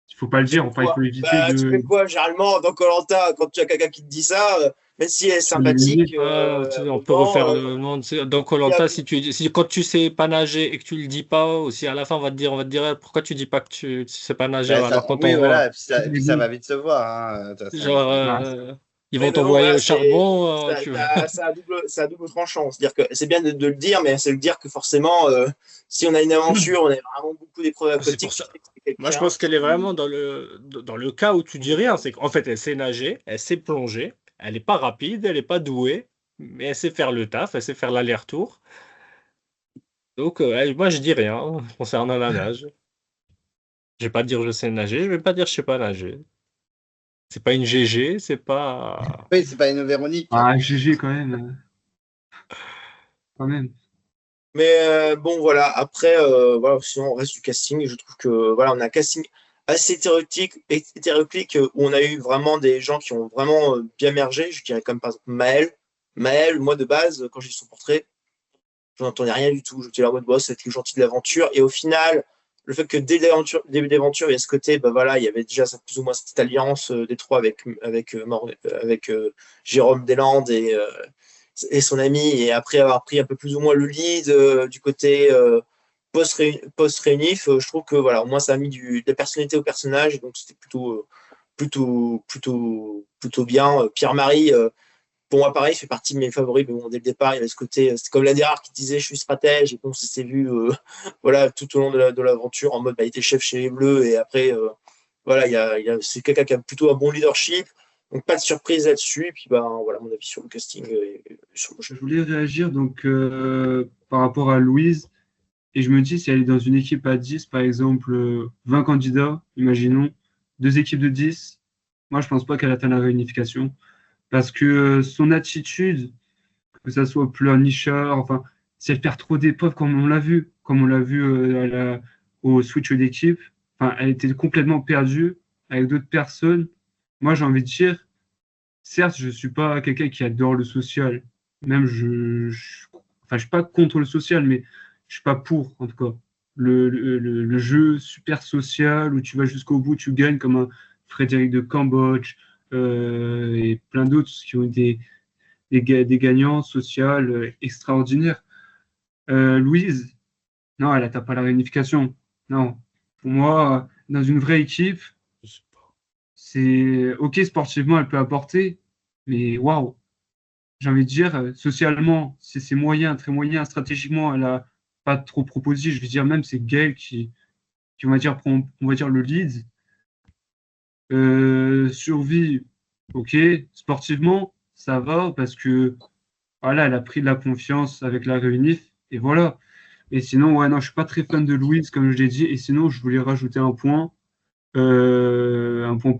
Il faut pas le Tu dire. fais Enfin, il faut quoi? éviter Bah, tu de fais quoi généralement dans Koh-Lanta quand tu as quelqu'un qui te dit ça, même si elle est se l'éliminer. sympathique, Tu sais, on peut autant refaire le monde. Dans il y a- Koh-Lanta, si quand tu sais pas nager et que tu le dis pas, ou si à la fin on va te dire pourquoi tu dis pas que tu sais pas nager Ben, alors qu'on oui, t'envoie. voilà. Et puis ça va vite se voir, hein, de toute façon. Genre, Bah, ils Oui, vont mais bon, t'envoyer voilà, au charbon, ça a double tranchant. C'est-à-dire que c'est bien de le dire, mais c'est le dire que forcément, si on a une aventure, on a vraiment beaucoup d'épreuves C'est pour aquatiques, tu ça. sais que c'est Moi, je quelqu'un pense qu'elle est qui. vraiment dans le cas où tu dis rien. C'est qu'en fait, elle sait nager, elle sait plonger, elle n'est pas rapide, elle n'est pas douée, mais elle sait faire le taf, elle sait faire l'aller-retour. Donc, moi, je dis rien concernant la nage. Je vais pas dire je sais nager, je vais pas dire je sais pas nager. C'est pas une GG, c'est pas. Oui, c'est pas une Véronique. GG quand même. Quand même. Mais bon, voilà. Après, voilà, sinon, on reste du casting. Je trouve que voilà, on a un casting assez hétéroclite où on a eu vraiment des gens qui ont vraiment bien émergé. Je dirais comme par exemple Maël. Maël, moi de base, quand j'ai vu son portrait, je n'entendais rien du tout. J'étais là en mode boss, c'était le gentil de l'aventure. Et au final, le fait que début d'aventure, il y a ce côté, bah voilà, il y avait déjà plus ou moins cette alliance des trois avec Jérôme Deslandes et son ami. Et après avoir pris un peu plus ou moins le lead du côté post-réunif, je trouve que voilà, au moins ça a mis de la personnalité au personnage. Donc c'était plutôt bien. Pierre-Marie. Pour moi, pareil, il fait partie de mes favoris, mais bon, dès le départ, il y avait ce côté, c'était comme l'un qui disait je suis stratège, et bon, ça s'est vu voilà, tout au long de l'aventure, en mode bah, il était chef chez les Bleus, et après, voilà, c'est quelqu'un qui a plutôt un bon leadership, donc pas de surprise là-dessus, et puis bah, voilà mon avis sur le casting et sur le jeu. Je voulais réagir donc par rapport à Louise. Et je me dis, si elle est dans une équipe à 10, par exemple, 20 candidats, imaginons, deux équipes de 10, moi, je pense pas qu'elle atteint la réunification. Parce que son attitude, que ça soit au pleurnichard, enfin, si elle perd trop d'épreuves, comme on l'a vu au switch d'équipe, enfin, elle était complètement perdue avec d'autres personnes. Moi, j'ai envie de dire, certes, je suis pas quelqu'un qui adore le social. Même, enfin, je suis pas contre le social, mais je suis pas pour, en tout cas. Le jeu super social où tu vas jusqu'au bout, tu gagnes comme un Frédéric de Cambodge et plein d'autres qui ont eu des gagnants sociales extraordinaires. Louise, non, elle n'atteint pas la réunification. Non. Pour moi, dans une vraie équipe, c'est OK, sportivement, elle peut apporter, mais waouh, j'ai envie de dire, socialement, c'est moyen, très moyen, stratégiquement, pas trop propositif. Je veux dire, même c'est Gaël qui on va dire, prend, on va dire le lead. Survie, ok. Sportivement, ça va parce que voilà, elle a pris de la confiance avec la réunif et voilà. Et sinon, ouais, non, je suis pas très fan de Louise, comme je l'ai dit. Et sinon, je voulais rajouter un point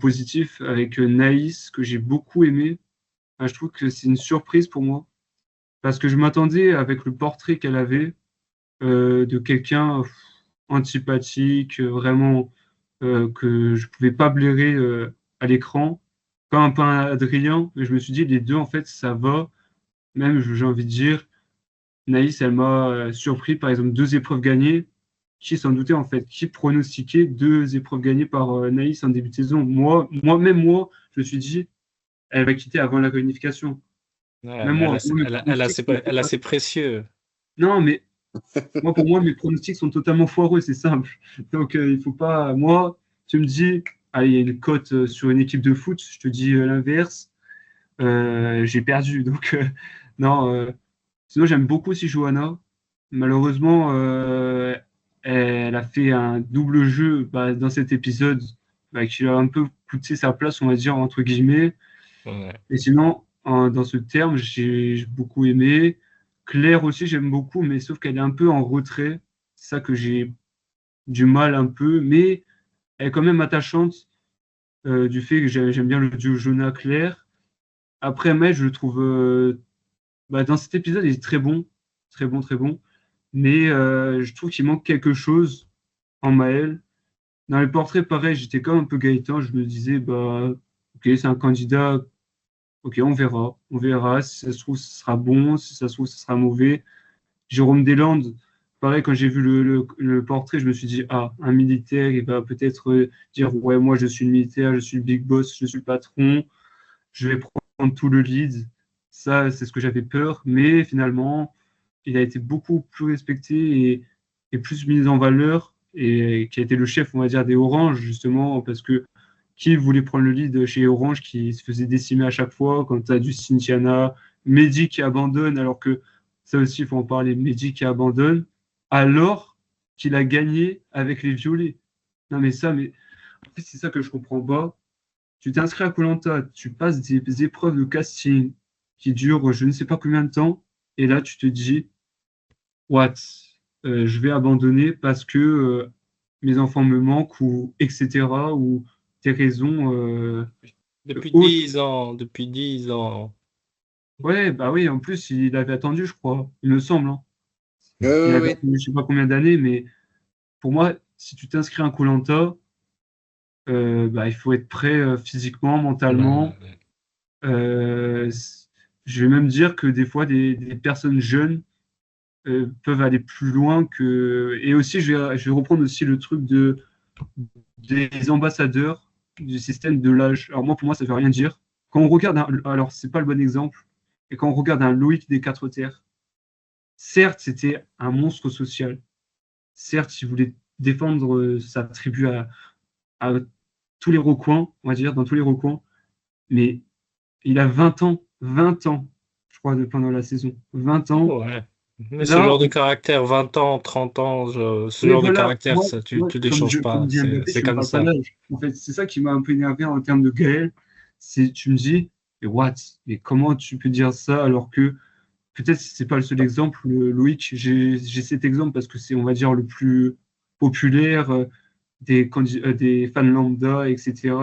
positif avec Naïs que j'ai beaucoup aimé. Ah, je trouve que c'est une surprise pour moi parce que je m'attendais avec le portrait qu'elle avait de quelqu'un antipathique, vraiment que je pouvais pas blairer à l'écran, comme un peu un Adrien. Mais je me suis dit, les deux, en fait, ça va. Même, j'ai envie de dire, Naïs, elle m'a surpris, par exemple, 2 épreuves gagnées. Qui s'en doutait, en fait? Qui pronostiquait 2 épreuves gagnées par Naïs en début de saison? Même moi, je me suis dit, elle va quitter avant la qualification. Ouais, Même mais moi, mes elle a ses précieux. non, mais pour moi, mes pronostics sont totalement foireux, c'est simple. Donc, il faut pas. Moi, tu me dis, allez, il y a une cote sur une équipe de foot, je te dis l'inverse, j'ai perdu. Donc, non. Sinon, j'aime aussi Johanna. Malheureusement, elle a fait un double jeu dans cet épisode qui a un peu coûté sa place, on va dire, entre guillemets. Ouais. Et sinon, dans ce terme, j'ai beaucoup aimé. Claire aussi, j'aime beaucoup, mais sauf qu'elle est un peu en retrait. C'est ça que j'ai du mal un peu, mais elle est quand même attachante du fait que j'aime bien le duo Jonah-Claire. Après, mais je le trouve, dans cet épisode, il est très bon, très bon, très bon. Mais je trouve qu'il manque quelque chose en Maël. Dans les portraits, pareil, j'étais comme un peu Gaëtan. Je me disais, bah, ok, c'est un candidat. Ok, on verra. On verra. Si ça se trouve, ce sera bon. Si ça se trouve, ce sera mauvais. Jérôme Deslandes, pareil, quand j'ai vu le portrait, je me suis dit, ah, un militaire, il va peut-être dire, ouais, moi, je suis le militaire, je suis le big boss, je suis le patron, je vais prendre tout le lead. Ça, c'est ce que j'avais peur. Mais finalement, il a été beaucoup plus respecté et plus mis en valeur et qui a été le chef, on va dire, des Oranges, justement, parce que qui voulait prendre le lead chez Orange, qui se faisait décimer à chaque fois, quand tu as du Cynthiana, Mehdi qui abandonne, alors que ça aussi, il faut en parler, Mehdi qui abandonne, alors qu'il a gagné avec les Violets. Non, mais en fait, c'est ça que je comprends pas. Tu t'inscris à koh, tu passes des épreuves de casting qui durent je ne sais pas combien de temps, et là, tu te dis, what? Je vais abandonner parce que mes enfants me manquent ou etc. ou des raisons Depuis autres. 10 ans, depuis 10 ans. Ouais, bah oui, en plus, il avait attendu, je crois, il me semble, hein. Oui, Il oui, avait oui. attendu je sais pas combien d'années, mais pour moi, si tu t'inscris à koh, il faut être prêt physiquement, mentalement. Ouais. Euh, je vais même dire que des fois, des personnes jeunes peuvent aller plus loin que. Et aussi, je vais reprendre aussi le truc des ambassadeurs du système de l'âge. Alors moi, pour moi, ça ne veut rien dire. Quand on regarde alors c'est pas le bon exemple, et quand on regarde un Loïc des Quatre Terres, certes, c'était un monstre social. Certes, il voulait défendre sa tribu à tous les recoins, on va dire, dans tous les recoins, mais il a 20 ans, je crois, pendant la saison. 20 ans. Ouais. Mais ce Là, genre de caractère, 20 ans, 30 ans, ce mais genre de voilà, caractère, ça, tu les changes comme pas. dit Mbappé, C'est je ne comme parle pas ça. d'âge. En fait, c'est ça qui m'a un peu énervé en termes de Gaël. C'est, tu me dis, mais what? Mais comment tu peux dire ça alors que peut-être c'est pas le seul exemple, Loïc, j'ai cet exemple parce que c'est, on va dire, le plus populaire des fans lambda, etc.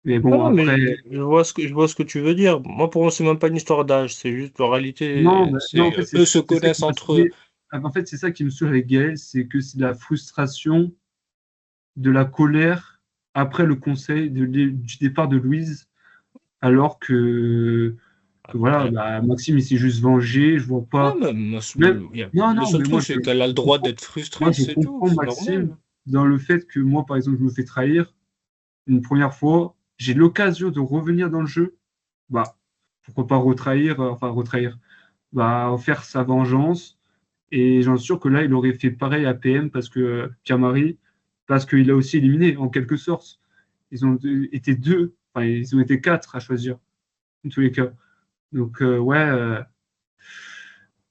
Mais Ah bon, non, mais après, je vois ce que tu veux dire. Moi, pour moi, c'est même pas une histoire d'âge. C'est juste, en réalité, non, en fait, eux se c'est ça qui connaissent m'a entre eux. saoulé. En fait, c'est ça qui me saoule avec Gaël, c'est que c'est de la frustration, de la colère après le conseil du départ de Louise, alors que voilà, Après, Maxime, il s'est juste vengé, je vois ouais, pas. même, Même, non, le non, seul mais truc, c'est qu'elle a le droit d'être moi, frustrée, je c'est tout. comprends C'est Maxime normal. dans le fait que moi, par exemple, je me fais trahir une première fois, j'ai l'occasion de revenir dans le jeu, bah, pourquoi pas retrahir, faire sa vengeance. Et j'en suis sûr que là, il aurait fait pareil à PM parce que Pierre-Marie, parce qu'il a aussi éliminé en quelque sorte. Ils ont été deux, enfin, ils ont été quatre à choisir, en tous les cas. Donc, ouais,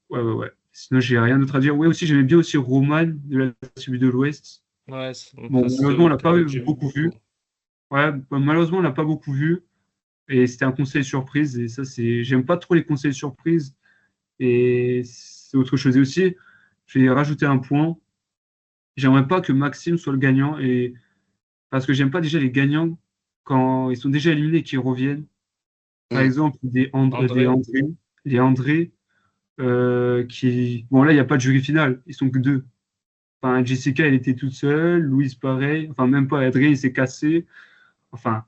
ouais. Sinon, j'ai rien d'autre à dire. Oui, aussi, j'aimais bien aussi Roman de la tribu de l'Ouest. Ouais, Bon, malheureusement, on l'a pas j'aime beaucoup vu. Ouais, bah, malheureusement, on l'a pas beaucoup vu. Et c'était un conseil surprise. Et ça, j'aime pas trop les conseils surprises. Et c'est autre chose. Et aussi, je vais rajouter un point. J'aimerais pas que Maxime soit le gagnant. Et parce que j'aime pas déjà les gagnants quand ils sont déjà éliminés et qu'ils reviennent. Par Mm. exemple, André. des André, qui. Bon, là, il n'y a pas de jury final. Ils sont que deux. Enfin, Jessica, elle était toute seule. Louise, pareil. Enfin, même pas. Adrien, il s'est cassé. Enfin.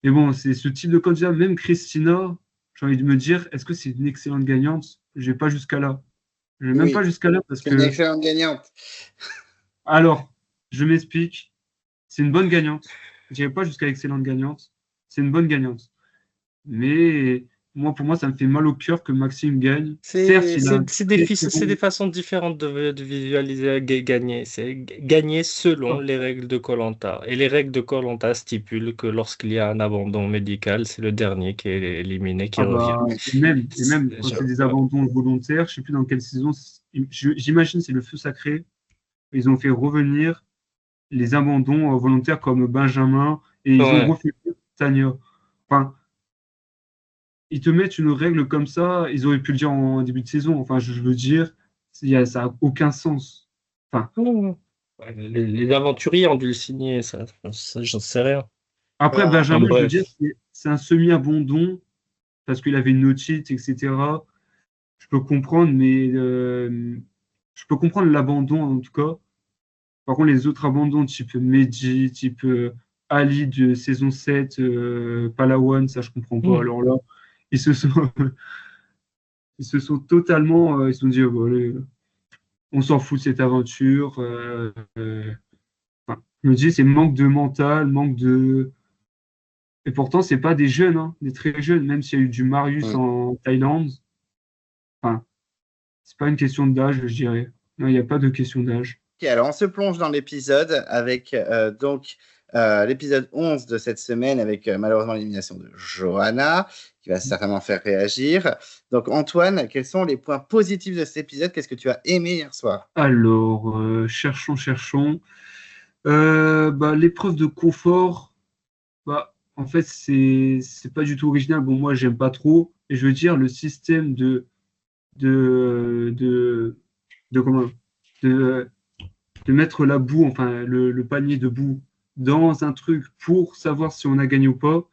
Mais bon, c'est ce type de candidat. Même Christina, j'ai envie de me dire, est-ce que c'est une excellente gagnante? Je vais pas jusqu'à là. Je vais même pas Oui, jusqu'à là parce c'est une que. excellente gagnante. Alors, je m'explique. C'est une bonne gagnante. Je n'irai pas jusqu'à excellente gagnante. C'est une bonne gagnante. Mais moi, pour moi, ça me fait mal au cœur que Maxime gagne. Certes, il a un très, très C'est des bon. façons différentes de visualiser gagner. C'est gagner selon les règles de koh. Et les règles de koh stipulent que lorsqu'il y a un abandon médical, c'est le dernier qui est éliminé qui Ah revient. bah, et même quand c'est des abandons volontaires, je ne sais plus dans quelle saison, j'imagine c'est le feu sacré. Ils ont fait revenir les abandons volontaires comme Benjamin et ils ont Ouais. refait Tania. Enfin, ils te mettent une règle comme ça, ils auraient pu le dire en début de saison. Enfin, je veux dire, ça n'a aucun sens. Enfin, Ouais, les aventuriers ont dû le signer, ça j'en sais rien. après, Enfin, Benjamin, je veux dire, bref. c'est un semi-abandon parce qu'il avait une otite, etc. Je peux comprendre, mais je peux comprendre l'abandon en tout cas. Par contre, les autres abandons, type Meiji, type Ali de saison 7, Palawan, ça je comprends pas. Alors là, ils se sont, ils se sont totalement, ils se sont dit, oh, bon, allez, on s'en fout de cette aventure. Enfin, je me dis, c'est manque de mental, manque de. Et pourtant, c'est pas des jeunes, hein, des très jeunes, même s'il y a eu du Marius Mm. en Thaïlande. Enfin, c'est pas une question d'âge, je dirais. Non, il n'y a pas de question d'âge. Ok, alors on se plonge dans l'épisode avec l'épisode 11 de cette semaine avec malheureusement l'élimination de Johanna qui va certainement faire réagir. Donc Antoine, quels sont les points positifs de cet épisode? Qu'est-ce que tu as aimé hier soir? Alors, cherchons. Bah, l'épreuve de confort, bah, en fait, c'est pas du tout original. Bon, moi, j'aime pas trop. Et je veux dire, le système de, de, de comment, de, de mettre la boue, enfin, le panier de boue dans un truc pour savoir si on a gagné ou pas,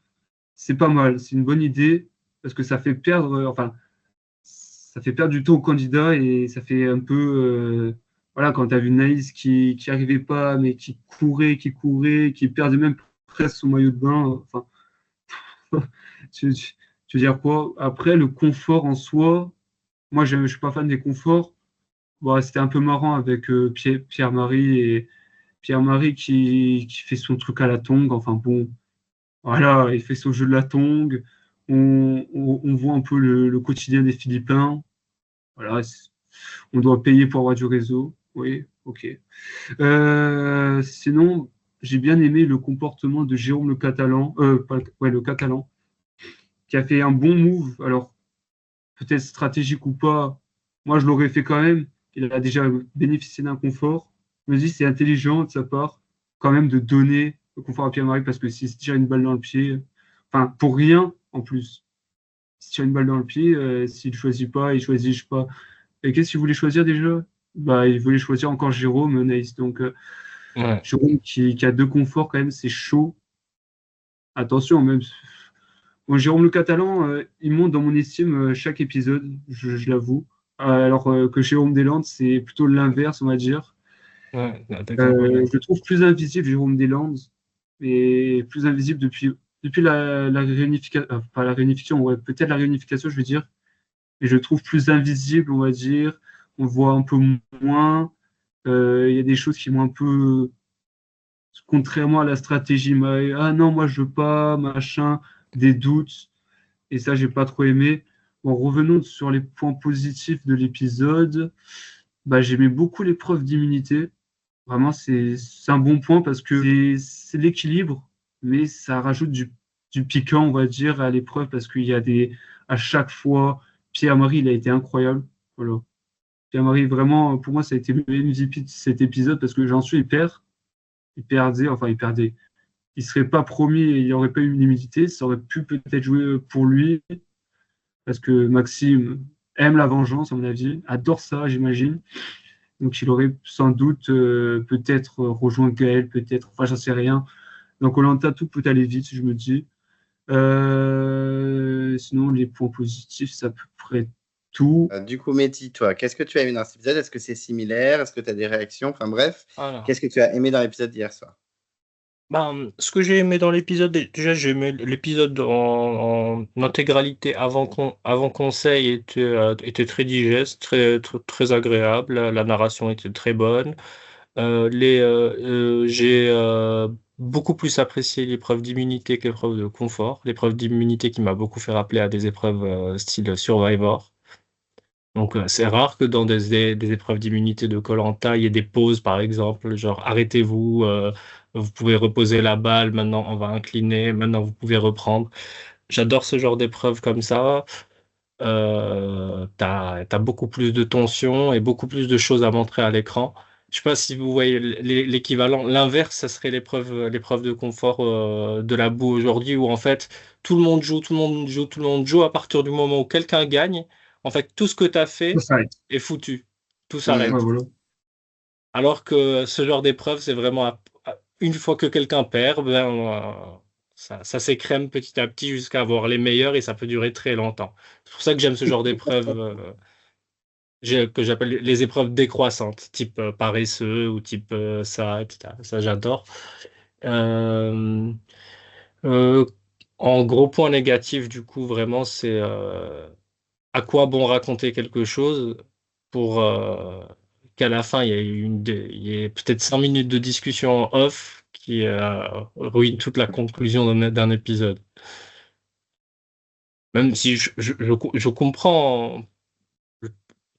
c'est pas mal. C'est une bonne idée parce que ça fait perdre du temps au candidat et ça fait un peu, voilà, quand tu as vu Naïs qui arrivait pas, mais qui perdait même presque son maillot de bain. Enfin, tu veux dire quoi? Après, le confort en soi, moi, je suis pas fan des conforts. Bon, c'était un peu marrant avec Pierre-Marie et Pierre-Marie qui fait son truc à la tongue. Enfin bon, voilà, il fait son jeu de la tongue. On voit un peu le quotidien des Philippins. Voilà, on doit payer pour avoir du réseau. Oui, ok. Sinon, j'ai bien aimé le comportement de Jérôme le Catalan, ouais, le Catalan, qui a fait un bon move. Alors, peut-être stratégique ou pas, moi je l'aurais fait quand même. Il a déjà bénéficié d'un confort. Je me dis, c'est intelligent de sa part, quand même, de donner le confort à Pierre-Marie, parce que s'il se tire une balle dans le pied, enfin, pour rien en plus, s'il tire une balle dans le pied, s'il ne choisit pas, il choisit, je sais pas. Et qu'est-ce qu'il voulait choisir déjà? Bah, il voulait choisir encore Jérôme Nice. Donc, Ouais. Jérôme qui a deux conforts quand même, c'est chaud. Attention, même. Bon, Jérôme le Catalan, il monte dans mon estime chaque épisode, je l'avoue. Alors que Jérôme Deslandes, c'est plutôt l'inverse, on va dire. Ouais, d'accord. Je le trouve plus invisible, Jérôme Deslandes, et plus invisible depuis la réunification, pas la réunification, ouais, peut-être la réunification, je veux dire, mais je le trouve plus invisible, on va dire. On le voit un peu moins. Il y a des choses qui m'ont un peu, contrairement à la stratégie, ah non, moi je veux pas, machin, des doutes, et ça, j'ai pas trop aimé. Bon, revenons sur les points positifs de l'épisode. Bah, j'aimais beaucoup l'épreuve d'immunité. Vraiment, c'est un bon point parce que c'est l'équilibre, mais ça rajoute du piquant, on va dire, à l'épreuve parce qu'il y a à chaque fois, Pierre-Marie, il a été incroyable. Voilà. Pierre-Marie, vraiment, pour moi, ça a été le MVP de cet épisode parce que j'en suis il perdait. Il serait pas promis et il n'y aurait pas eu l'humilité. Ça aurait pu peut-être jouer pour lui parce que Maxime aime la vengeance, à mon avis, adore ça, j'imagine. Donc, il aurait sans doute peut-être rejoint Gaël, peut-être, enfin, j'en sais rien. Donc, Koh-Lanta, tout peut aller vite, je me dis. Sinon, les points positifs, c'est à peu près tout. Du coup, Mehdi, toi, qu'est-ce que tu as aimé dans cet épisode? Est-ce que c'est similaire? Est-ce que tu as des réactions? Enfin bref, Voilà. qu'est-ce que tu as aimé dans l'épisode d'hier soir? Ce que j'ai aimé dans l'épisode, déjà j'ai aimé l'épisode en intégralité avant conseil était très digeste, très agréable, la narration était très bonne. J'ai beaucoup plus apprécié l'épreuve d'immunité que l'épreuve de confort. L'épreuve d'immunité qui m'a beaucoup fait rappeler à des épreuves style Survivor. Donc, c'est rare que dans des épreuves d'immunité de koh il y ait des pauses, par exemple, genre arrêtez-vous, vous pouvez reposer la balle, maintenant on va incliner, maintenant vous pouvez reprendre. J'adore ce genre d'épreuves comme ça. T'as beaucoup plus de tension et beaucoup plus de choses à montrer à l'écran. Je sais pas si vous voyez l'équivalent. L'inverse, ça serait l'épreuve de confort de la boue aujourd'hui, où en fait tout le monde joue, tout le monde joue, tout le monde joue. À partir du moment où quelqu'un gagne, en fait tout ce que tu as fait Ça s'arrête. est foutu. Tout Mm. s'arrête. Ouais, voilà. Alors que ce genre d'épreuve, c'est vraiment une fois que quelqu'un perd, ça s'écrème petit à petit jusqu'à avoir les meilleurs et ça peut durer très longtemps. C'est pour ça que j'aime ce genre d'épreuve que j'appelle les épreuves décroissantes, type paresseux ou type ça, etc. Ça, j'adore. Euh, euh, En gros point négatif, du coup, vraiment, c'est à quoi bon raconter quelque chose pour qu'à la fin, il y ait peut-être 5 minutes de discussion en off qui ruine toute la conclusion d'un épisode. Même si je comprends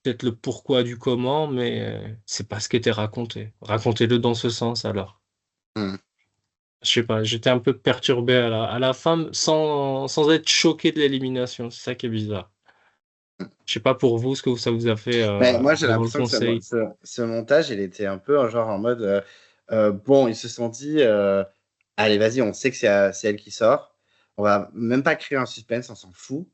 peut-être le pourquoi du comment, mais c'est pas ce qui était raconté. Racontez-le dans ce sens alors. Mm. Je sais pas, j'étais un peu perturbé à la fin sans être choqué de l'élimination. C'est ça qui est bizarre. Je sais pas pour vous ce que ça vous a fait Mais moi, j'ai pendant le l'impression que conseil. ce montage, il était un peu genre en mode bon, ils se sont dit allez, vas-y, on sait que c'est elle qui sort. On va même pas créer un suspense, on s'en fout.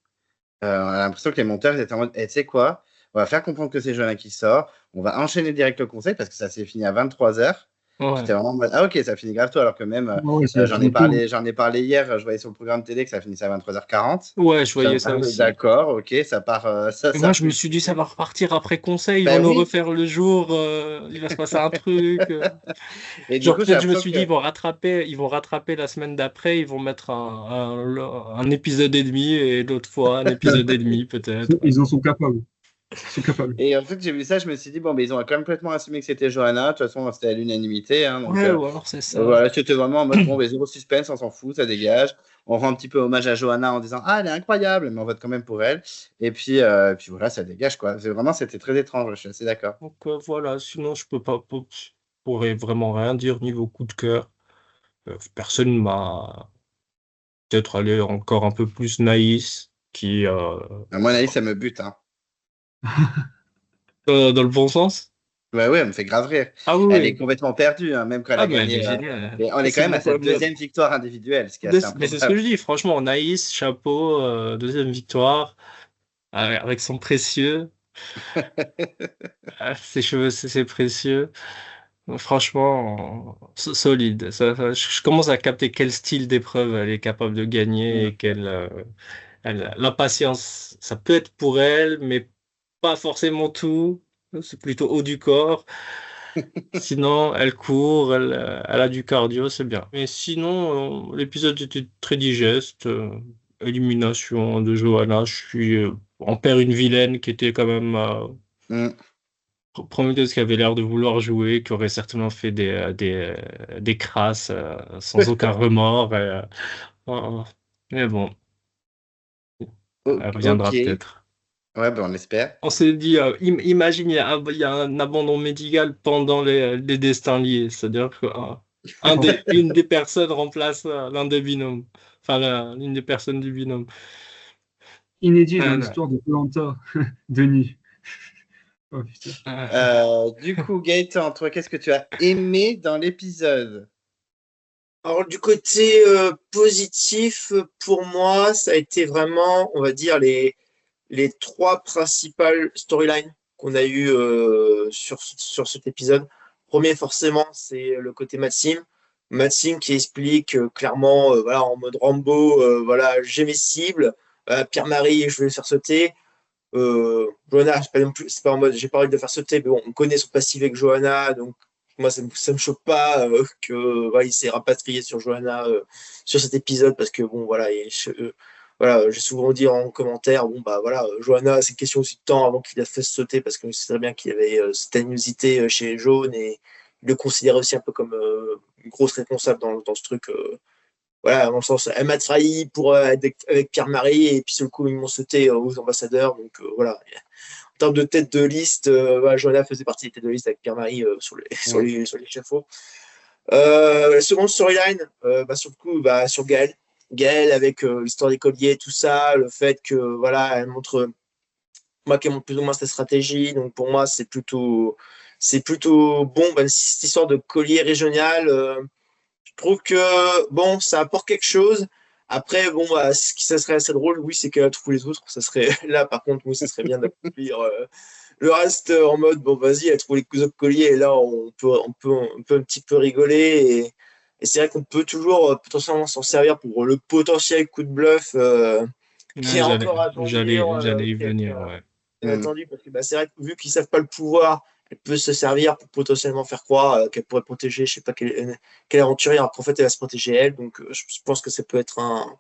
On a l'impression que les monteurs ils étaient en mode tu sais quoi? On va faire comprendre que c'est Joanna qui sort. On va enchaîner direct le conseil parce que ça s'est fini à 23h. Ouais. J'étais vraiment en mode ah, ok, ça finit grave tôt. Alors que même Ouais, ça j'en ai finit tôt. parlé hier. Je voyais sur le programme télé que ça finissait à 23h40. Ouais, je voyais ça Ah, aussi. d'accord, ok, ça part. Et moi, je me suis dit, ça va repartir après conseil, ils Ben vont nous oui. refaire le jour, il va se passer un truc. Et du Genre, coup, j'ai peut-être, je me l'impression suis que- dit, ils vont rattraper la semaine d'après, ils vont mettre un épisode et demi, et l'autre fois, un épisode et demi, peut-être. Ils en sont capables. Ils sont capables. Et en fait, j'ai vu ça, je me suis dit, bon, mais ils ont complètement assumé que c'était Johanna. De toute façon, c'était à l'unanimité. Hein, donc, Ouais, ou alors c'est ça. voilà, c'était vraiment en mode, bon, mais zéro suspense, on s'en fout, ça dégage. On rend un petit peu hommage à Johanna en disant, ah, elle est incroyable, mais on vote quand même pour elle. Et puis voilà, ça dégage, quoi. Vraiment, c'était très étrange, je suis assez d'accord. Donc voilà, sinon, je pourrais vraiment rien dire niveau coup de cœur. Personne m'a peut-être allé encore un peu plus naïf, qui, À mon avis, ça me bute. Hein. dans le bon sens. Ouais, ouais, elle me fait grave rire. Ah oui, Elle oui. est complètement perdue, hein, même quand elle Ah, a mais elle gagné. est géniale. Et on est C'est quand même mon à sa problème. deuxième victoire individuelle, ce qui est Mais assez c'est ce que improbable. je dis, franchement, Naïs, chapeau, deuxième victoire, avec son précieux, ses cheveux, c'est précieux. Franchement, solide. Je commence à capter quel style d'épreuve elle est capable de gagner et l'impatience, ça peut être pour elle, mais pas forcément tout. C'est plutôt haut du corps. Sinon, elle court, elle a du cardio, c'est bien. Mais sinon, l'épisode était très digeste. Élimination de Johanna, on perd une vilaine qui était quand même Mm. prometteuse, qui avait l'air de vouloir jouer, qui aurait certainement fait des crasses sans aucun remords. Mais bon, elle reviendra Ok. peut-être. Ouais, ben on espère. On s'est dit, imagine, il y a un abandon médical pendant les destins liés. C'est-à-dire que une des personnes remplace l'un des binômes. Enfin, l'une des personnes du binôme. Inédit dans Ah, non. l'histoire de Koh-Lanta, Denis. Oh, putain. Du coup, Gaëtan, toi, qu'est-ce que tu as aimé dans l'épisode? Alors, du côté positif, pour moi, ça a été vraiment, on va dire, les trois principales storylines qu'on a eues sur cet épisode. Premier, forcément, c'est le côté Maxime. Maxime qui explique clairement, voilà, en mode Rambo, voilà, j'ai mes cibles. Pierre-Marie, je vais le faire sauter. Johanna, c'est pas en mode j'ai pas envie de le faire sauter, mais bon, on connaît son passif avec Johanna, donc moi ça me choque pas que voilà, il s'est rapatrié sur Johanna sur cet épisode parce que bon voilà, voilà, j'ai souvent dit en commentaire bon bah voilà, Johanna c'est une question aussi de temps avant qu'il la fasse sauter parce que c'est très bien qu'il y avait cette animosité chez Jaune et il le considérait aussi un peu comme une grosse responsable dans ce truc voilà, dans le sens, elle m'a trahi pour avec Pierre-Marie, et puis sur le coup, ils m'ont sauté aux ambassadeurs. Donc voilà. En termes de tête de liste, voilà, Johanna faisait partie des têtes de liste avec Pierre-Marie sur l'échafaud. La seconde storyline, sur le coup, sur Gaël. Gaël avec l'histoire des colliers, tout ça, le fait que voilà, elle montre, moi qui montre plus ou moins sa stratégie. Donc pour moi, c'est plutôt bon. Cette histoire de collier régional. Je trouve que bon, ça apporte quelque chose. Après, bon, ce qui ça serait assez drôle, oui, c'est qu'elle trouve les autres. Ça serait là, par contre, oui, ça serait bien d'accomplir le reste en mode bon, vas-y, elle trouve les autres colliers et là, on peut un petit peu rigoler et c'est vrai qu'on peut toujours potentiellement s'en servir pour le potentiel coup de bluff qui est encore attendu, J'allais y venir, ouais. attendu parce que c'est vrai que vu qu'ils savent pas le pouvoir, elle peut se servir pour potentiellement faire croire qu'elle pourrait protéger, je sais pas quel aventurier, alors qu'en fait elle va se protéger elle. Donc je pense que ça peut être un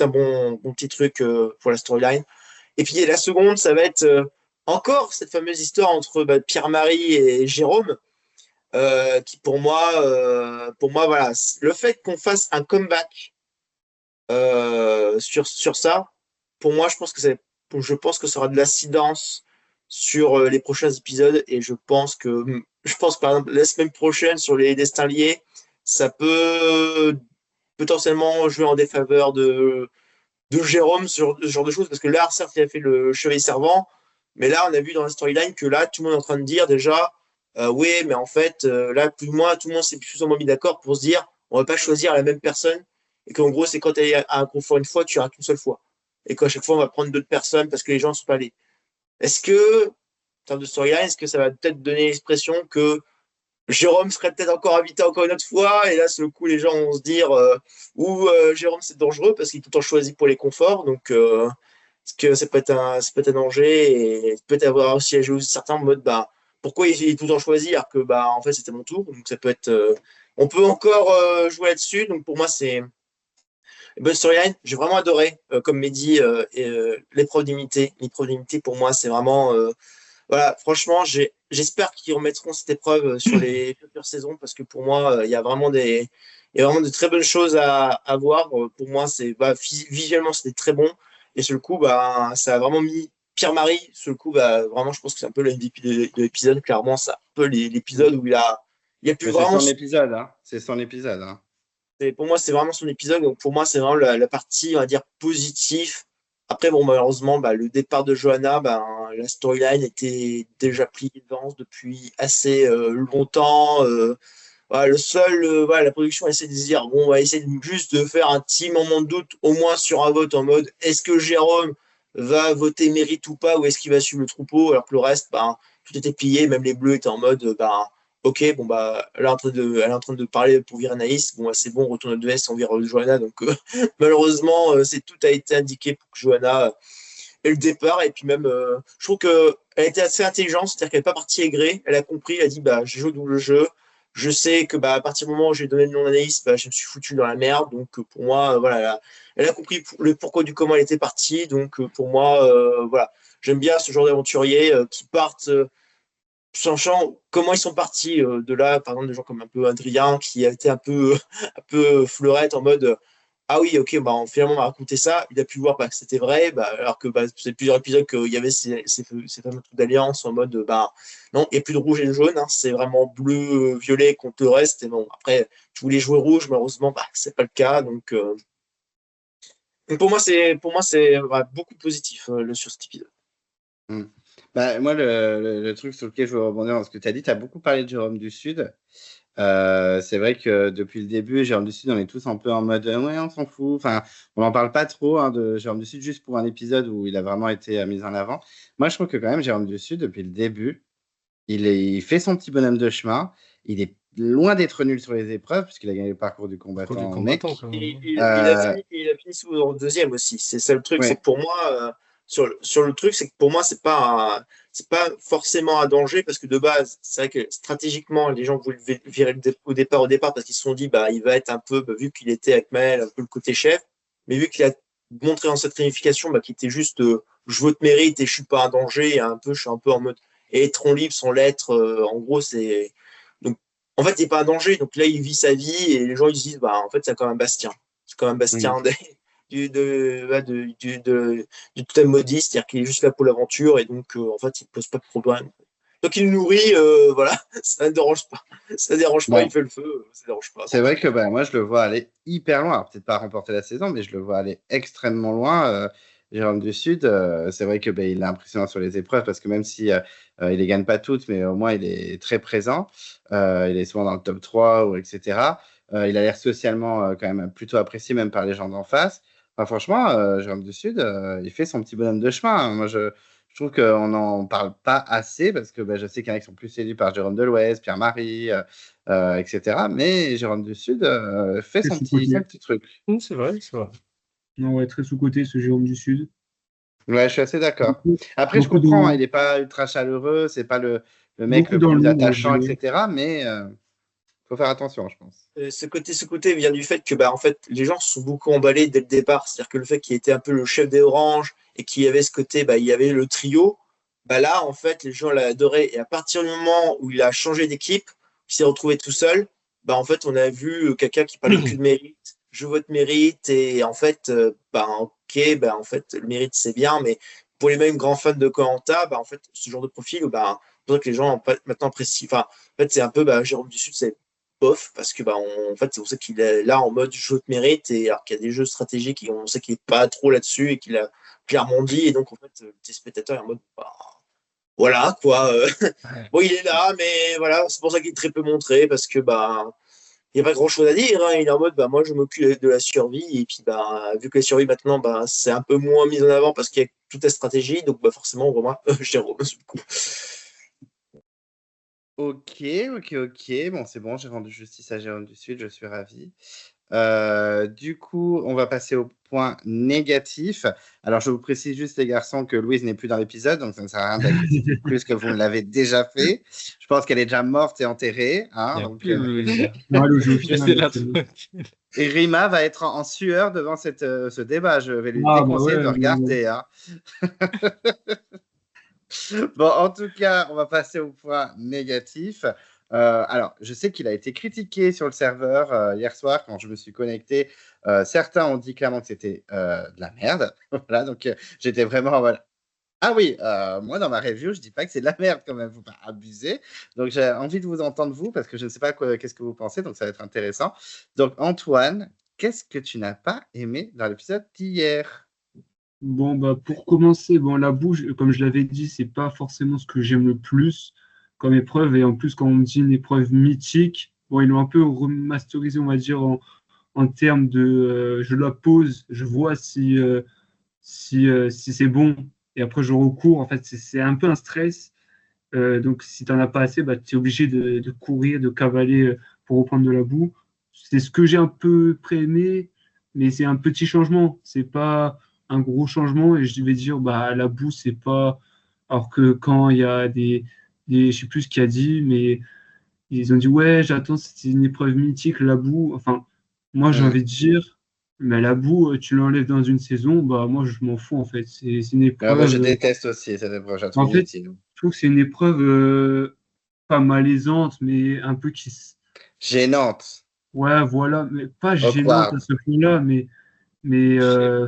bon petit truc pour la storyline. Et puis la seconde, ça va être encore cette fameuse histoire entre Pierre-Marie et Jérôme, qui pour moi voilà, le fait qu'on fasse un comeback sur ça, pour moi, je pense que ça aura de l'incidence sur les prochains épisodes et je pense par exemple la semaine prochaine sur les destins liés, ça peut potentiellement jouer en défaveur de Jérôme sur ce genre de choses parce que là, certes, il a fait le chevalier servant, mais là, on a vu dans la storyline que là, tout le monde est en train de dire déjà, oui, mais en fait, là, plus ou moins, tout le monde s'est plus ou moins mis d'accord pour se dire, on va pas choisir la même personne et qu'en gros, c'est quand tu es à un confort une fois, tu iras qu'une seule fois. Et qu'à chaque fois, on va prendre d'autres personnes parce que les gens ne sont pas allés. Est-ce que, en termes de storyline, est-ce que ça va peut-être donner l'expression que Jérôme serait peut-être encore invité encore une autre fois, et là, sur le coup, les gens vont se dire Jérôme, c'est dangereux parce qu'il est tout le temps choisi pour les conforts, donc est-ce que ça peut être un danger, et peut-être avoir aussi à jouer certains en mode pourquoi il est tout le temps choisi alors que en fait c'était mon tour, donc ça peut être on peut encore jouer là-dessus, donc pour moi c'est une bonne storyline. J'ai vraiment adoré, comme Mehdi, l'épreuve d'unité pour moi c'est vraiment voilà, franchement, j'espère qu'ils remettront cette épreuve sur les futures saisons parce que pour moi, il y a vraiment de très bonnes choses à voir. Pour moi, visuellement, c'était très bon. Et sur le coup, ça a vraiment mis Pierre-Marie. Sur le coup, vraiment, je pense que c'est un peu le MVP de l'épisode. Clairement, c'est un peu l'épisode où il a pu Mais vraiment. c'est son épisode, hein. C'est son épisode, hein. Pour moi, c'est vraiment son épisode. Donc, pour moi, c'est vraiment la partie, on va dire, positive. Après, bon, malheureusement, le départ de Johanna, la storyline était déjà pliée d'avance depuis assez longtemps. Voilà, la production essaie de se dire, bon, on va essayer juste de faire un petit moment de doute, au moins sur un vote en mode, est-ce que Jérôme va voter mérite ou pas, ou est-ce qu'il va suivre le troupeau, alors que le reste, tout était plié, même les Bleus étaient en mode, ok, bon, elle est en train de parler pour virer Anaïs. Bon, c'est bon, on retourne de veste, on vire Johanna. Donc, malheureusement, tout a été indiqué pour que Johanna ait le départ. Et puis, même, je trouve qu'elle a été assez intelligente, c'est-à-dire qu'elle n'est pas partie aigrer. Elle a compris, elle a dit je joue double jeu. Je sais que à partir du moment où j'ai donné le nom d'Anaïs, je me suis foutu dans la merde. Donc, pour moi, voilà, elle a compris le pourquoi du comment elle était partie. Donc, pour moi, voilà, j'aime bien ce genre d'aventuriers qui partent. Sachant comment ils sont partis de là, par exemple, des gens comme un peu Adrien qui a été un peu, un peu fleurette en mode ah oui, ok, finalement on m'a raconté ça, il a pu voir que c'était vrai, alors que c'est plusieurs épisodes qu'il y avait ces fameux trucs d'alliance en mode non, il n'y a plus de rouge et de jaune, hein, c'est vraiment bleu, violet contre le reste. Et bon, après, je voulais jouer rouge, malheureusement, c'est pas le cas. Donc pour moi, c'est beaucoup positif sur cet épisode. Bah, moi, le truc sur lequel je veux rebondir dans ce que tu as dit, tu as beaucoup parlé de Jérôme du Sud. C'est vrai que depuis le début, Jérôme du Sud, on est tous un peu en mode ouais, on s'en fout. Enfin, on n'en parle pas trop de Jérôme du Sud, juste pour un épisode où il a vraiment été mis en avant. Moi, je trouve que quand même, Jérôme du Sud, depuis le début, il fait son petit bonhomme de chemin. Il est loin d'être nul sur les épreuves, puisqu'il a gagné le parcours du Pour du combattant combattant, mec. quand Il, même. il- il Euh, a fini sous deuxième aussi. C'est ça le truc. C'est ouais, que pour moi, sur le truc, c'est que pour moi, c'est pas forcément un danger parce que de base, c'est vrai que stratégiquement, les gens voulaient le virer au départ parce qu'ils se sont dit, bah, il va être un peu, bah, vu qu'il était avec Maël, un peu le côté chef, mais vu qu'il a montré dans cette réunification, bah, qu'il était juste, je vote mérite et je suis pas un danger, et je suis un peu en mode électron libre sans l'être. En gros, c'est donc en fait, il n'est pas un danger. Donc là, il vit sa vie et les gens ils se disent, bah, en fait, c'est quand même Bastien. C'est quand même Bastien du totem maudit, c'est-à-dire qu'il est juste là pour l'aventure et donc, en fait, il ne pose pas de problème. Donc, il nous nourrit, voilà, ça ne dérange pas. Ça ne dérange pas, il bon. fait le feu, ça ne dérange pas. C'est vrai que bah, moi, je le vois aller hyper loin. Alors, peut-être pas remporter la saison, mais je le vois aller extrêmement loin. Jérôme du Sud, c'est vrai que bah, il est impressionnant sur les épreuves parce que même si il les gagne pas toutes, mais au moins il est très présent. Il est souvent dans le top 3 ou etc. Il a l'air socialement quand même plutôt apprécié même par les gens d'en face. Enfin, franchement, Jérôme du Sud, il fait son petit bonhomme de chemin. Moi, je trouve qu'on n'en parle pas assez parce que bah, je sais qu'il y en a qui sont plus séduits par Jérôme Delouez, Pierre-Marie. Etc. Mais Jérôme du Sud fait Très son sous-côté. petit truc. C'est vrai, c'est vrai. Non, ouais, très sous-côté, ce Jérôme du Sud. Ouais, je suis assez d'accord. Beaucoup, Après, je beaucoup comprends, hein, dans, il n'est pas ultra chaleureux, c'est pas le mec beaucoup le dans plus l'ombre, attachant, je dirais. etc. Mais faut faire attention, je pense. Ce côté vient du fait que bah, en fait, les gens se sont beaucoup emballés dès le départ. C'est-à-dire que le fait qu'il était un peu le chef des Oranges et qu'il y avait ce côté, bah, il y avait le trio, bah, là, en fait, les gens l'ont adoré. Et à partir du moment où il a changé d'équipe, il s'est retrouvé tout seul, bah, en fait, on a vu quelqu'un qui parlait que de mérite. Je vote mérite. Et en fait, bah, ok, bah, en fait, le mérite, c'est bien. Mais pour les mêmes grands fans de koh bah, en fait, ce genre de profil, bah, c'est pour ça que les gens maintenant apprécient. Enfin, en fait, c'est un peu bah, Jérôme du Sud, c'est bof parce que bah en fait on sait qu'il est là en mode jeu de mérite et alors qu'il y a des jeux stratégiques et on sait qu'il est pas trop là-dessus et qu'il a clairement dit et donc en fait le téléspectateur est en mode bah, voilà quoi Ouais. bon il est là mais voilà c'est pour ça qu'il est très peu montré parce que bah il n'y a pas grand chose à dire hein. Il est en mode bah moi je m'occupe de la survie et puis bah vu que la survie maintenant bah c'est un peu moins mis en avant parce qu'il y a toute la stratégie donc bah forcément on voit moi Jérôme du coup. Ok, ok, ok. Bon, c'est bon, j'ai rendu justice à Jérôme du Sud, je suis ravi. Du coup, on va passer au point négatif. Alors, je vous précise juste, les garçons, que Louise n'est plus dans l'épisode, donc ça ne sert à rien de la critiquer plus que vous ne l'avez déjà fait. Je pense qu'elle est déjà morte et enterrée. Il Hein, n'y a donc, plus Louise. Non, le jeu au Je final, suis là actuellement. tranquille. et Rima va être en sueur devant ce débat. Je vais lui Ah, bah déconseiller de ouais, mais regarder. Hein. Bon, en tout cas, on va passer au point négatif. Alors, je sais qu'il a été critiqué sur le serveur hier soir quand je me suis connecté. Certains ont dit clairement que c'était de la merde. Voilà, donc j'étais vraiment. Voilà. Ah oui, moi dans ma review, je dis pas que c'est de la merde quand même, faut pas abuser. Donc j'ai envie de vous entendre vous parce que je ne sais pas qu'est-ce que vous pensez, donc ça va être intéressant. Donc Antoine, qu'est-ce que tu n'as pas aimé dans l'épisode d'hier? bon, bah, pour commencer, bon, la bouche, comme je l'avais dit, c'est pas forcément ce que j'aime le plus comme épreuve. Et en plus, quand on me dit une épreuve mythique, bon, ils l'ont un peu remasterisé, on va dire, en termes de je la pose, je vois si c'est bon, et après je recours. En fait, c'est un peu un stress. Donc, si tu n'en as pas assez, bah, tu es obligé de courir, de cavaler pour reprendre de la boue. C'est ce que j'ai un peu préaimé, mais c'est un petit changement. C'est pas un gros changement. Et je vais dire, bah, la boue, c'est pas. Alors que quand il y a je sais plus ce qu'il a dit, mais ils ont dit, ouais, j'attends, c'est une épreuve mythique, la boue. Enfin, moi, j'ai Hmm. envie de dire, mais la boue, tu l'enlèves dans une saison, bah, moi, je m'en fous, en fait. C'est une Moi, je épreuve. déteste aussi cette épreuve, je la trouve En fait, inutile. je trouve que c'est une épreuve pas malaisante, mais un peu Gênante, Ouais, voilà, mais pas gênante à awkward. ce point-là, mais Je sais pas.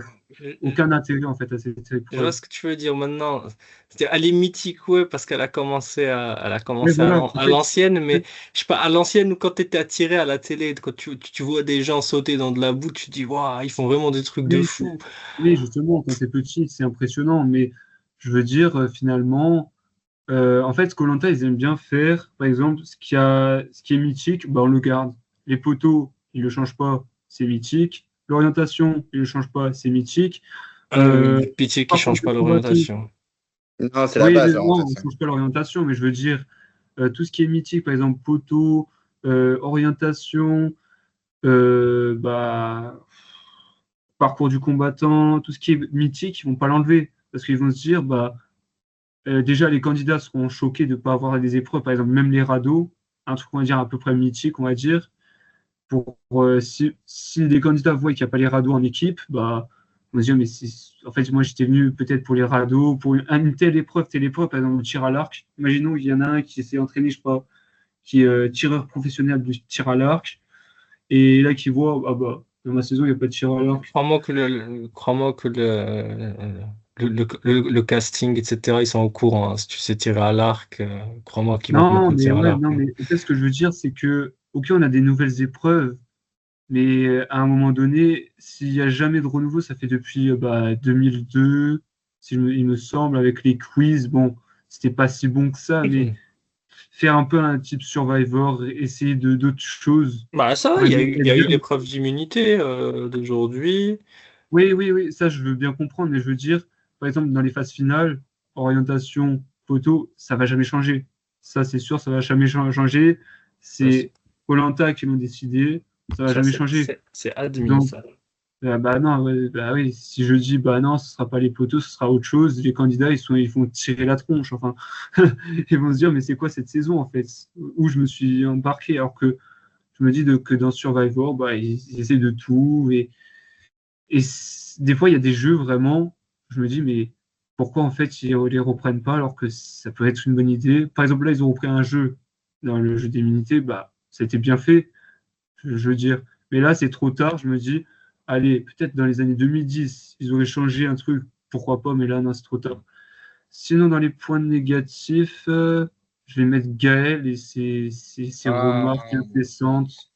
aucun intérêt en fait à cette Je vois épreuve. ce que tu veux dire maintenant. C'est-à-dire, elle est mythique, ouais, parce qu'elle a commencé Mais voilà, en à fait, l'ancienne, mais je sais pas, à l'ancienne ou quand tu étais attiré à la télé, quand tu vois des gens sauter dans de la boue, tu te dis, waouh, ils font vraiment des trucs de oui, fou. oui, justement, quand t'es petit, c'est impressionnant, mais je veux dire, finalement. En fait, koh ils aiment bien faire, par exemple, ce qui est mythique, bah, on le garde. Les poteaux, ils le changent pas, c'est mythique. L'orientation, ils le changent pas, c'est mythique. Pitié qui Parcours change du pas combattant, l'orientation. Non, c'est la oui, base, non, on l'orientation. change pas l'orientation, mais je veux dire, tout ce qui est mythique, par exemple, poteau, orientation, bah, parcours du combattant, tout ce qui est mythique, ils vont pas l'enlever. Parce qu'ils vont se dire, bah, déjà, les candidats seront choqués de ne pas avoir des épreuves, par exemple, même les radeaux, un truc, on va dire, à peu près mythique, on va dire. Si les candidats voient qu'il n'y a pas les radeaux en équipe, bah, on va se dire, mais en fait, moi, j'étais venu peut-être pour les radeaux, pour une telle épreuve, par exemple, le tir à l'arc. Imaginons qu'il y en a un qui s'est entraîné, je sais pas, qui est tireur professionnel du tir à l'arc, et là, qui voit, ah bah, dans ma saison, il n'y a pas de tir à l'arc. Crois-moi que le casting, etc., ils sont au courant, hein. Si tu sais tirer à l'arc, crois-moi qu'ils vont te mettre Non, le mais tir à ouais, l'arc, non, hein. mais en fait, ce que je veux dire, c'est que, ok, on a des nouvelles épreuves, mais à un moment donné, s'il n'y a jamais de renouveau, ça fait depuis 2002, il me semble, avec les quiz, bon, c'était pas si bon que ça, mais faire un peu un type Survivor, essayer de d'autres choses, Bah ça, pourrait il y être a eu bien. l'épreuve d'immunité d'aujourd'hui. Oui, oui, oui, ça je veux bien comprendre, mais je veux dire, par exemple, dans les phases finales, orientation, photo, ça va jamais changer. Ça, c'est sûr, ça va jamais changer. Ça, c'est C'est koh qui l'ont décidé, ça va ça, jamais c'est- changer. c'est- c'est admis, Donc, ça. bah non, ouais, bah oui, si je dis bah non, ce sera pas les poteaux, ce sera autre chose, les candidats ils vont tirer la tronche, enfin, ils vont se dire mais c'est quoi cette saison en fait, où je me suis embarqué, alors que je me dis que dans Survivor, bah ils essaient de tout des fois il y a des jeux vraiment, je me dis mais pourquoi en fait ils les reprennent pas alors que ça peut être une bonne idée. Par exemple là ils ont repris un jeu dans le jeu d'immunité, bah ça a été bien fait, je veux dire. Mais là, c'est trop tard. Je me dis, allez, peut-être dans les années 2010, ils auraient changé un truc. Pourquoi pas? Mais là, non, c'est trop tard. Sinon, dans les points négatifs, je vais mettre Gaël et ses remarques Ah, incessantes.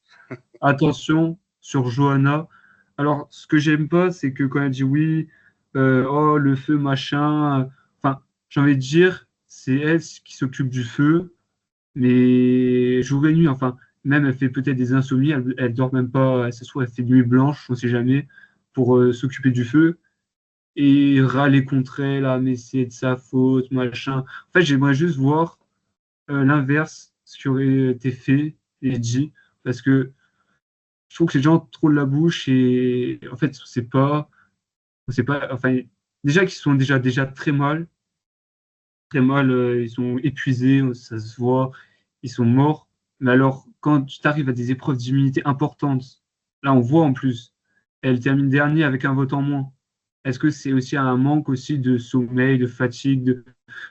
Attention sur Johanna. Alors, ce que j'aime pas, c'est que quand elle dit oui, oh, le feu, machin. Enfin, j'ai envie de dire, c'est elle qui s'occupe du feu. Mais jour et nuit, enfin, même elle fait peut-être des insomnies, elle dort même pas, elle s'assoit, elle fait nuit blanche, on sait jamais, pour s'occuper du feu, et râler contre elle, ah, mais c'est de sa faute, machin. En fait, j'aimerais juste voir l'inverse, ce qui aurait été fait et dit, parce que je trouve que les gens trop de la bouche, et en fait, on sait pas, enfin, déjà qu'ils sont déjà très mal, ils sont épuisés, ça se voit, ils sont morts. Mais alors, quand tu arrives à des épreuves d'immunité importantes, là on voit en plus, elle termine dernier avec un vote en moins. Est-ce que c'est aussi un manque aussi de sommeil, de fatigue,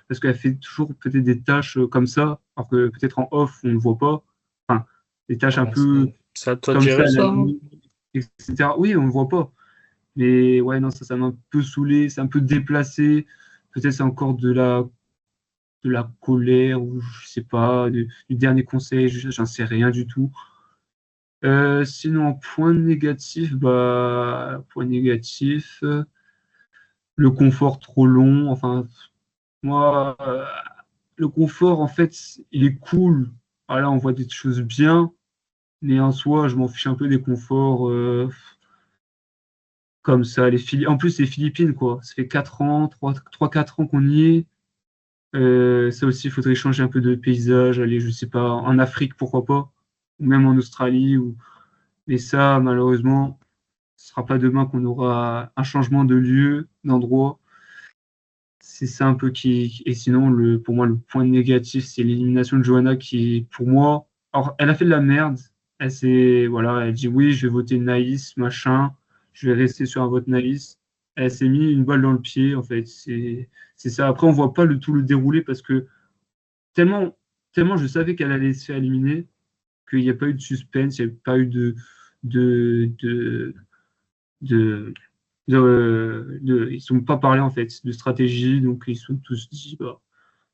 parce qu'elle fait toujours peut-être des tâches comme ça, alors que peut-être en off on ne le voit pas. Enfin, des tâches un Voilà, peu c'est à toi de comme ça gérer à la ça, hein. nuit, etc. Oui, on ne le voit pas. Mais ouais, non, ça m'a un peu saoulé, c'est un peu déplacé. Peut-être c'est encore de la colère ou je sais pas, du dernier conseil, j'en sais rien du tout. Sinon, en point négatif, point négatif, le confort trop long. Enfin, moi, le confort, en fait, il est cool. Voilà, on voit des choses bien, mais en soi, je m'en fiche un peu des conforts comme ça. En plus, les Philippines, quoi. Ça fait 4 ans, 3-4 ans qu'on y est. Ça aussi, il faudrait changer un peu de paysage, aller, je sais pas, en Afrique, pourquoi pas, ou même en Australie. Mais ça, malheureusement, ce sera pas demain qu'on aura un changement de lieu, d'endroit. C'est ça un peu qui. Et sinon, pour moi, le point négatif, c'est l'élimination de Johanna qui, pour moi, alors, elle a fait de la merde. Voilà, elle dit oui, je vais voter Naïs, machin, je vais rester sur un vote Naïs. Elle s'est mis une balle dans le pied, en fait. C'est ça. Après, on voit pas tout le déroulé parce que tellement, tellement je savais qu'elle allait se faire éliminer qu'il n'y a pas eu de suspense, il n'y a pas eu de, de, de, ils ne sont pas parlé en fait de stratégie, donc ils sont tous dit bah,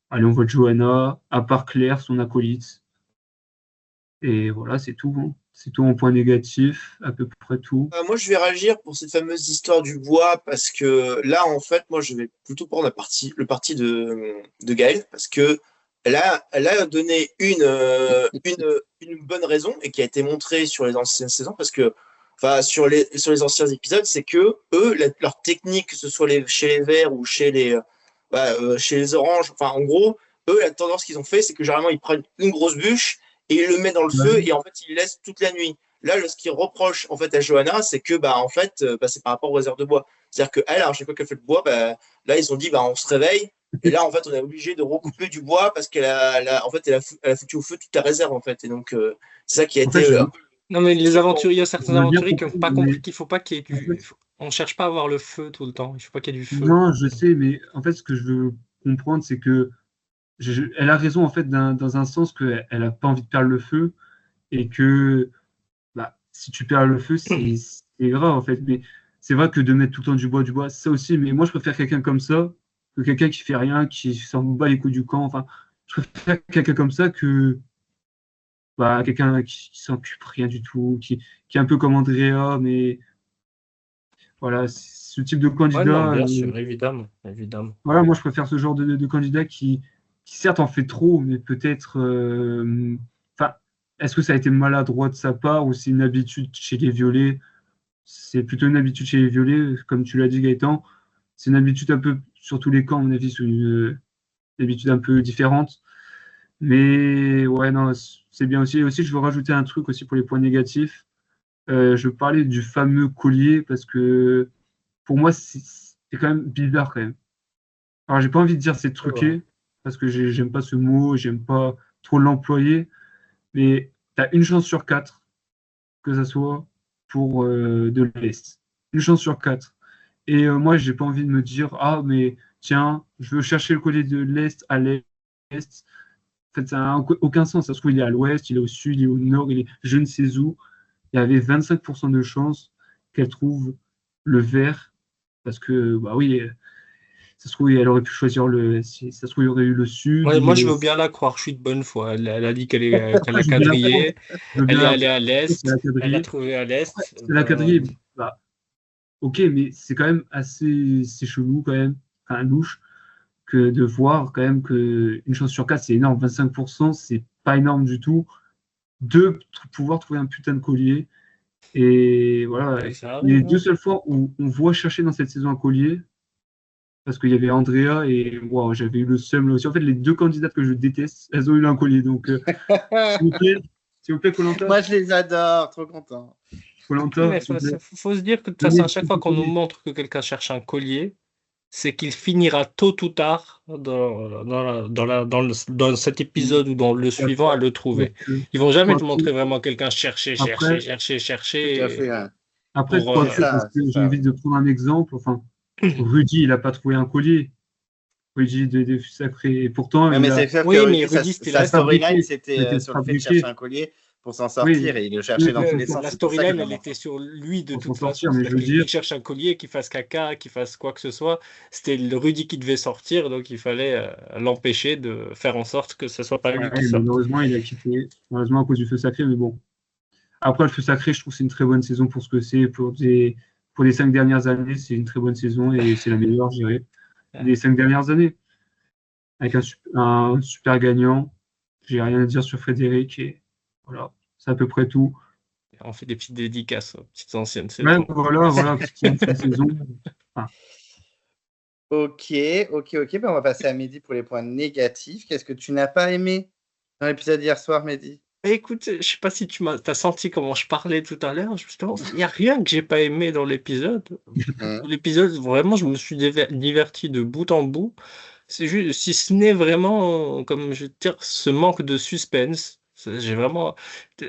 allez, on vote Johanna, à part Claire, son acolyte. Et voilà, c'est tout, hein. C'est tout mon point négatif, à peu près tout. Moi, je vais réagir pour cette fameuse histoire du bois parce que là, en fait, moi, je vais plutôt prendre le parti de Gaël parce que elle a donné une bonne raison et qui a été montrée sur les anciennes saisons parce que, enfin, sur les anciens épisodes, c'est que eux, leur technique, que ce soit chez les verts ou chez les oranges, enfin, en gros, eux, la tendance qu'ils ont fait, c'est que généralement, ils prennent une grosse bûche et ils le mettent dans le feu et en fait, ils le laissent toute la nuit. Là, ce qu'ils reprochent en fait à Johanna, c'est que en fait, c'est par rapport aux réserves de bois. C'est-à-dire qu'elle, à chaque fois qu'elle fait le bois, là, ils ont dit on se réveille. Et là, en fait, on est obligé de recouper du bois parce qu'elle en fait, elle a foutu au feu toute la réserve, en fait. Et donc, c'est ça qui a En fait, été. Non, mais les aventuriers, il y a certains je veux bien aventuriers qui n'ont pas comprendre, compris mais qu'il faut pas qu'il y ait du. On cherche pas à avoir le feu tout le temps. Il faut pas qu'il y ait du feu. non, je sais, mais en fait, ce que je veux comprendre, c'est que elle a raison, en fait, dans un sens qu'elle n'a pas envie de perdre le feu et que si tu perds le feu, c'est grave, en fait. Mais c'est vrai que de mettre tout le temps du bois, ça aussi. Mais moi, je préfère quelqu'un comme ça que quelqu'un qui fait rien, qui s'en bat les couilles du camp. Enfin, je préfère quelqu'un comme ça que quelqu'un qui s'occupe rien du tout, qui est un peu comme Andrea, mais voilà, ce type de Ouais, non, candidat. bien sûr, évidemment, évidemment. Voilà, moi je préfère ce genre de candidat qui certes en fait trop, mais peut-être. Enfin, est-ce que ça a été maladroit de sa part ou c'est une habitude chez les violets? C'est plutôt une habitude chez les violets, comme tu l'as dit Gaëtan. C'est une habitude un peu sur tous les camps, à mon avis, c'est une habitude un peu différente. Mais ouais, non, c'est bien aussi. Et aussi, je veux rajouter un truc aussi pour les points négatifs. Je veux parler du fameux collier parce que pour moi, c'est quand même bizarre quand même. Alors, j'ai pas envie de dire c'est truqué parce que j'aime pas ce mot, j'aime pas trop l'employer, mais tu as une chance sur quatre que ça soit pour de l'Est. Une chance sur quatre. Et moi, j'ai pas envie de me dire ah, mais tiens, je veux chercher le collier de l'Est à l'Est. En fait, ça n'a aucun sens. Ça se trouve, il est à l'ouest, il est au sud, il est au nord, il est je ne sais où. Il y avait 25% de chances qu'elle trouve le vert parce que, bah oui, ça se trouve, elle aurait pu choisir ça se trouve, il y aurait eu le sud. Ouais, moi, je veux bien la croire, je suis de bonne foi. Elle a dit qu'elle a Je veux bien la prendre. quadrillé, Je veux elle bien est la allée à prendre. C'est l'est, la elle a quadrillée. trouvé à l'est. C'est la quadrillée. Bah, ok, mais c'est quand même c'est chelou quand même, enfin louche, que de voir quand même que une chance sur quatre, c'est énorme. 25%, c'est pas énorme du tout. De pouvoir trouver un putain de collier. Et voilà, Ça les arrive, deux hein. seules fois où on voit chercher dans cette saison un collier, parce qu'il y avait Andrea et wow, j'avais eu le seum là aussi. En fait, les deux candidates que je déteste, elles ont eu un collier. Donc, s'il vous plaît, Koh-Lanta, Moi, je les adore, trop content. Oui, mais s'il vous plaît. faut se dire que de toute Donnez façon, à le chaque fois qu'on nous collier. montre que quelqu'un cherche un collier, c'est qu'il finira tôt ou tard dans cet épisode ou dans le suivant à le trouver. Ils vont jamais te montrer vraiment quelqu'un chercher Après, Tout à fait. Ouais. après, pour, quoique, ça, parce que c'est j'ai ça. envie de prendre un exemple. Enfin, Rudy, il n'a pas trouvé un collier. Rudy des Fus Sacrés. Et pourtant, Ouais, il mais a c'est sûr Oui, que mais Rudy, Rudy, c'était sa la storyline, fabriqué. c'était C'était sur le fait de chercher fabriqué. un collier pour s'en Oui, sortir et il le oui, cherchait dans pour tous s'en les sens. La C'est pour ça qu'il storyline, en elle manque. était sur lui de pour toute s'en façon. sortir, mais je veux C'est-à-dire dire, qu'il cherche un collier, qu'il fasse caca, qu'il fasse quoi que ce soit. C'était le Rudy qui devait sortir, donc il fallait l'empêcher de faire en sorte que ce soit pas lui ouais, qui sorte. malheureusement, il a quitté. Malheureusement, à cause du Feu Sacré, mais bon. Après, le Feu Sacré, je trouve que c'est une très bonne saison pour ce que c'est. Pour les 5 dernières années, c'est une très bonne saison et c'est la meilleure, je dirais, des 5 dernières années. Avec un super gagnant. J'ai rien à dire sur Frédéric et voilà, c'est à peu près tout. On fait des petites dédicaces aux petites anciennes Ouais, saisons. voilà, c'est une saison. Enfin, Ok. Ben, on va passer à Mehdi pour les points négatifs. Qu'est-ce que tu n'as pas aimé dans l'épisode d'hier soir, Mehdi? Écoute, je sais pas si t'as senti comment je parlais tout à l'heure, justement. Il n'y a rien que j'ai pas aimé dans l'épisode. L'épisode, vraiment, je me suis diverti de bout en bout. C'est juste, si ce n'est vraiment, comme je veux dire, ce manque de suspense. J'ai vraiment.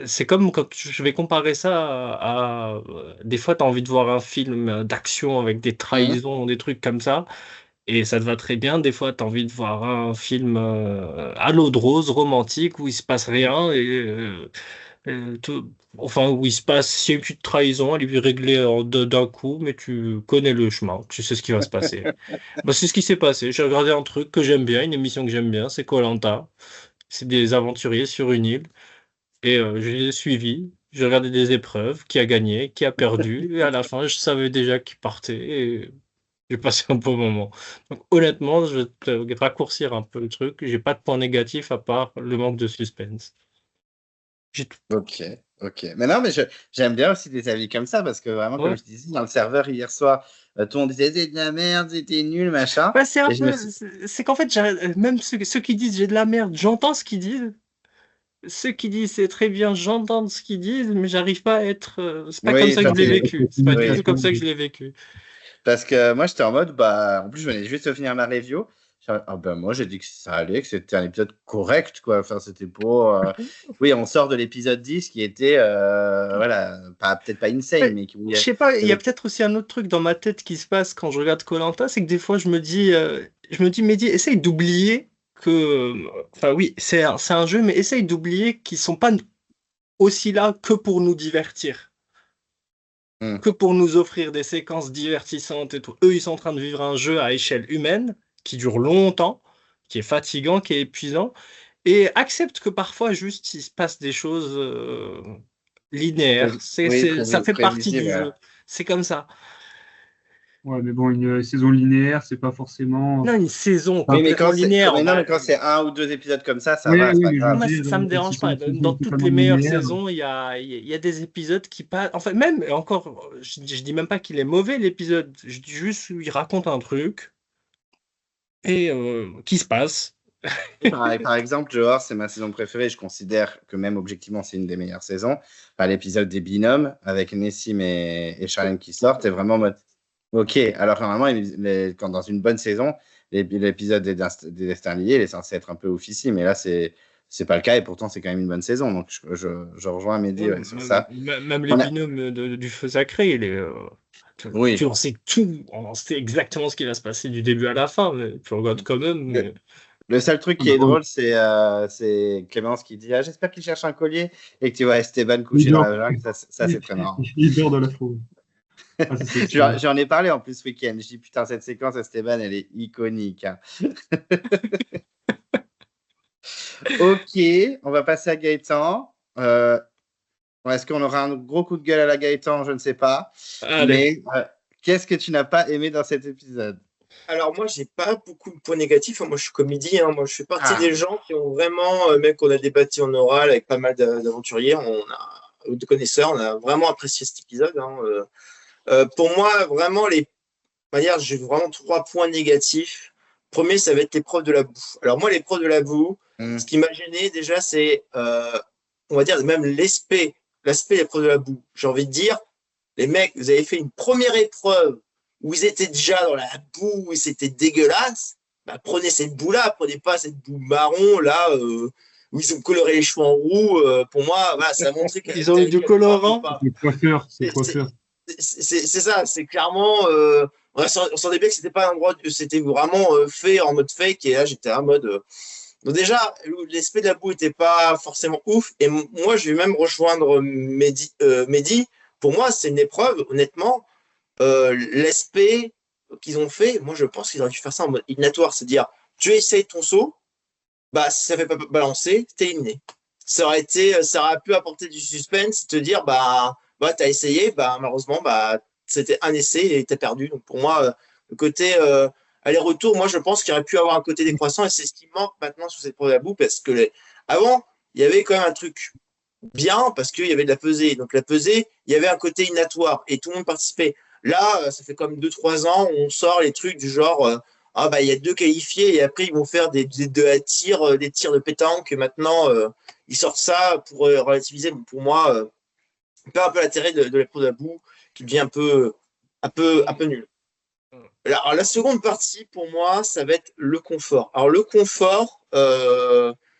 C'est comme quand je vais comparer ça des fois, tu as envie de voir un film d'action avec des trahisons, des trucs comme ça. Et ça te va très bien. Des fois, tu as envie de voir un film à l'eau de rose, romantique, où il se passe rien. Enfin, où il se passe, s'il y a une petite trahison, elle est réglée d'un coup, mais tu connais le chemin, tu sais ce qui va se passer. Bah, c'est ce qui s'est passé. J'ai regardé un truc que j'aime bien, une émission que j'aime bien, c'est koh. C'est des aventuriers sur une île. Et je les ai suivis. Je regardais des épreuves, qui a gagné, qui a perdu, et à la fin, je savais déjà qui partait, et j'ai passé un beau moment. Donc honnêtement, je vais te raccourcir un peu le truc. J'ai pas de point négatif à part le manque de suspense. J'ai tout. Ok, ok. Mais non, mais j'aime bien aussi des avis comme ça parce que vraiment, comme Ouais. je disais, dans le serveur hier soir, tout le monde disait c'est de la merde, c'était nul, machin. Bah, c'est un Et je me peu, suis c'est qu'en fait, même ceux qui disent j'ai de la merde, j'entends ce qu'ils disent. Ceux qui disent c'est très bien, j'entends ce qu'ils disent, mais j'arrive pas à être. C'est pas comme Oui, ça que ça je l'ai c'est. vécu. C'est pas du Oui. tout comme ça que je l'ai vécu. Parce que moi, j'étais en mode, bah, en plus, je venais juste de finir ma review. Ah ben moi, j'ai dit que ça allait, que c'était un épisode correct, quoi. Enfin, c'était pas. Oui, on sort de l'épisode 10 qui était, voilà, peut-être pas insane, Ouais, mais qui. je sais pas, il y a peut-être aussi un autre truc dans ma tête qui se passe quand je regarde koh, c'est que des fois je me dis, Mehdi, essaye d'oublier que, enfin oui, c'est un jeu, mais essaye d'oublier qu'ils sont pas aussi là que pour nous divertir, Hmm. que pour nous offrir des séquences divertissantes et tout. Eux, ils sont en train de vivre un jeu à échelle humaine qui dure longtemps, qui est fatigant, qui est épuisant, et accepte que parfois juste il se passe des choses linéaires. Ça fait partie Prévisible. du Ouais. jeu. C'est comme ça. Ouais, mais bon, une saison linéaire, c'est pas forcément. Non, une saison Ah. Oui, mais complètement linéaire. non, mais quand c'est un ou deux épisodes comme ça Oui, va, c'est oui, pas mais je veux grave. Moi, dire, ça me quand dérange c'est pas. une saison Dans toutes totalement les meilleures linéaire. saisons, il y a des épisodes qui passent. Enfin, même encore, je dis même pas qu'il est mauvais l'épisode. Je dis juste qu'il raconte un truc et qui se passe. Par exemple, Johor, c'est ma saison préférée. Je considère que même objectivement, c'est une des meilleures saisons. Enfin, l'épisode des binômes avec Nessim et Charlène qui sortent, c'est vraiment en mode OK. Alors, normalement, quand dans une bonne saison, l'épisode des destins liés, il est censé être un peu officiel, mais là, c'est pas le cas et pourtant, c'est quand même une bonne saison. Donc, je rejoins Mehdi ouais, sur ça. Même les On a- binômes du feu sacré, Oui. tu en sais tout. On sait exactement ce qui va se passer du début à la fin. Mais tu regardes quand même. Mais... Le seul truc qui est drôle, c'est Clémence qui dit j'espère qu'il cherche un collier et que tu vois Esteban couché dans la jungle. Ça c'est très marrant. Il dort dans la forêt. Ah, ça, c'est J'en ai parlé en plus ce week-end. Je dis putain, cette séquence Esteban, elle est iconique. Hein. Ok, on va passer à Gaëtan. Est-ce qu'on aura un gros coup de gueule à la Gaëtan? Je ne sais pas. Allez. Mais qu'est-ce que tu n'as pas aimé dans cet épisode? Alors moi, j'ai pas beaucoup de points négatifs. Moi, je suis comédie. Moi, je fais partie Ah. des gens qui ont vraiment, même qu'on a débattu en oral avec pas mal d'aventuriers, de connaisseurs, on a vraiment apprécié cet épisode. Pour moi, vraiment, j'ai vraiment 3 points négatifs. Premier, ça va être l'épreuve de la boue. Alors moi, l'épreuve de la boue, ce qui m'a gêné déjà, c'est, on va dire, même l'aspect de l'épreuve de la boue. J'ai envie de dire, les mecs, vous avez fait une première épreuve où ils étaient déjà dans la boue et c'était dégueulasse. Bah, prenez cette boue-là, prenez pas cette boue marron là où ils ont coloré les cheveux en roux. Pour moi, voilà, ça a montré qu'ils ont eu du colorant. le coiffeur, c'est coiffeur. C'est ça, c'est clairement. On sentait bien que c'était pas un endroit, c'était vraiment fait en mode fake. Et là, j'étais en mode. Donc déjà, l'aspect de la boue était pas forcément ouf. Et moi, je vais même rejoindre Mehdi. Pour moi, c'est une épreuve, honnêtement. L'aspect qu'ils ont fait, moi, je pense qu'ils auraient dû faire ça en mode éliminatoire. C'est-à-dire, tu essayes ton saut, bah, si ça fait pas balancer, t'es éliminé. Ça aurait pu apporter du suspense, te dire, bah, t'as essayé, bah, malheureusement, bah, c'était un essai et t'as perdu. Donc, pour moi, le côté aller-retour, moi, je pense qu'il aurait pu avoir un côté décroissant et c'est ce qui manque maintenant sur cette épreuve de la boue parce que avant, il y avait quand même un truc bien parce qu'il y avait de la pesée. Donc, la pesée, il y avait un côté innatoire et tout le monde participait. Là, ça fait comme 2-3 ans, on sort les trucs du genre, il y a 2 qualifiés et après, ils vont faire des tirs de pétanque. Et maintenant, ils sortent ça pour relativiser. Pour moi, on perd un peu l'intérêt de l'épreuve de la boue qui devient un peu nul. Alors, la seconde partie, pour moi, ça va être le confort. Alors, le confort,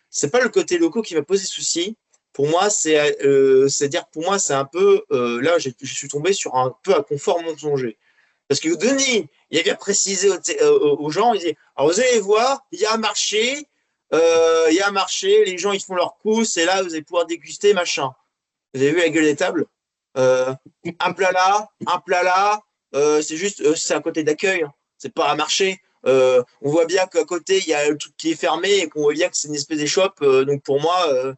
c'est pas le côté locaux qui va poser souci. Pour moi, c'est-à-dire, pour moi, c'est un peu, là, je suis tombé sur un peu un confort mensonger. Parce que Denis, il a bien précisé aux gens, il dit, alors vous allez voir, il y a un marché, les gens, ils font leurs courses, et là, vous allez pouvoir déguster, machin. Vous avez vu la gueule des tables? Un plat là, c'est juste, c'est un côté d'accueil, hein. C'est pas un marché. On voit bien qu'à côté, il y a le truc qui est fermé et qu'on voit bien que c'est une espèce d'échoppe. Donc pour moi,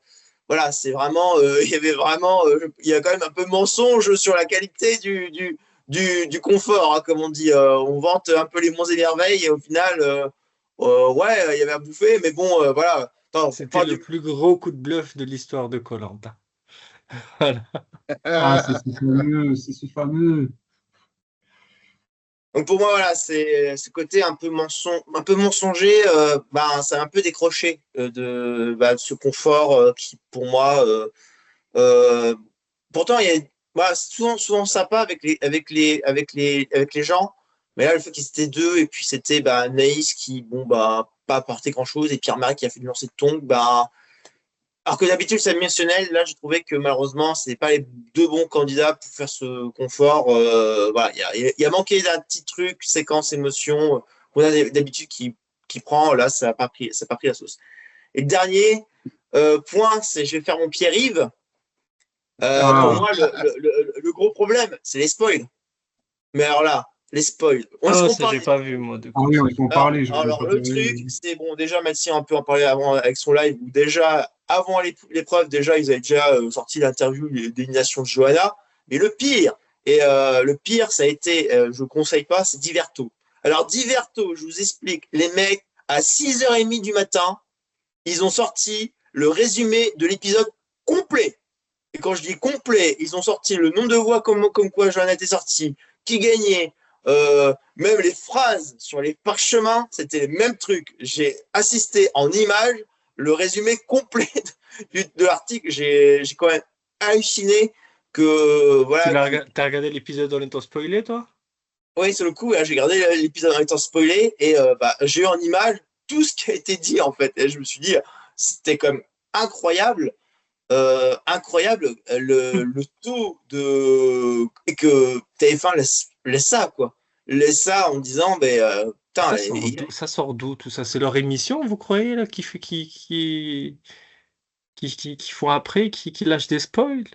voilà, c'est vraiment, il y avait vraiment, il y a quand même un peu mensonge sur la qualité du confort, hein, comme on dit. On vante un peu les monts et merveilles et au final, ouais, il y avait à bouffer, mais bon, voilà. Attends, on C'était parle le du plus gros coup de bluff de l'histoire de koh. Voilà. Ah, c'est ce fameux. Donc pour moi, voilà, c'est ce côté un peu mensonger, ben, ça a un peu décroché de ce confort qui, pour moi, euh, pourtant, il y a, voilà, c'est souvent sympa avec les gens, mais là, le fait qu'ils étaient deux, et puis c'était bah, Naïs qui, bon, bah, pas apporté grand-chose, et Pierre-Marie qui a fait du lancer de tongs, bah, alors que d'habitude, c'est émotionnel. Là, je trouvais que malheureusement, c'est pas les deux bons candidats pour faire ce confort. Voilà, il y a manqué d'un petit truc, séquence, émotion qu'on a d'habitude qui prend. Là, ça a pas pris la sauce. Et le dernier point, c'est je vais faire mon Pierre-Yves. Pour Ah, moi, le gros problème, c'est les spoils. Mais alors là, les spoils. Est-ce Oh, qu'on ça, parle j'ai pas vu, moi, de ah quoi oui, ça. on peut en parler, je vais alors, pas le parler. truc, c'est bon, déjà, Mathis en peut en parler avant avec son live, où déjà, avant l'épreuve, déjà, ils avaient déjà sorti l'interview d'élimination de Johanna. Mais le pire, ça a été, je ne conseille pas, c'est Diverto. Alors, Diverto, je vous explique, les mecs, à 6h30 du matin, ils ont sorti le résumé de l'épisode complet. Et quand je dis complet, ils ont sorti le nombre de voix comme quoi Johanna était sortie, qui gagnait, même les phrases sur les parchemins, c'était les mêmes trucs. J'ai assisté en images le résumé complet de l'article. J'ai quand même halluciné que voilà. T'as regardé l'épisode en étant spoilé, toi? Oui, sur le coup, j'ai regardé l'épisode en étant spoilé et bah, j'ai eu en image tout ce qui a été dit en fait. Et je me suis dit, c'était comme incroyable. Incroyable le taux de et que TF1 laisse ça quoi, laisse ça en disant ben putain Ça sort d'où tout ça? C'est leur émission, vous croyez, là, qui font après, qui lâchent des spoils?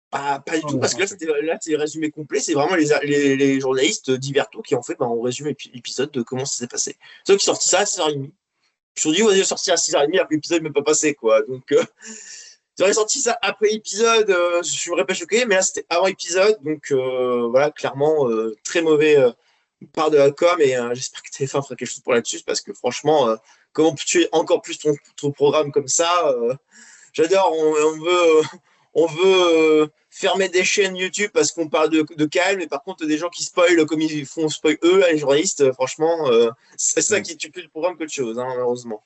pas du tout Oh, parce que là c'est le résumé complet, c'est vraiment les journalistes Diverto qui ont fait ben, on résume l'épisode de comment ça s'est passé, ceux qui sortent ça à 6h30. Je me suis dit vas-y sortir à 6h30 après l'épisode n'est pas passé quoi, donc j'aurais sorti ça après l'épisode, je serais pas choqué, mais là c'était avant l'épisode, donc voilà, clairement très mauvais part de la com, et j'espère que TF1 fera quelque chose pour là-dessus, parce que franchement, comment tuer encore plus ton programme comme ça, j'adore, on veut fermer des chaînes YouTube parce qu'on parle de calme, mais par contre des gens qui spoilent comme ils font spoil eux, les journalistes, franchement, c'est ça qui tue plus le programme qu'autre chose, hein, malheureusement.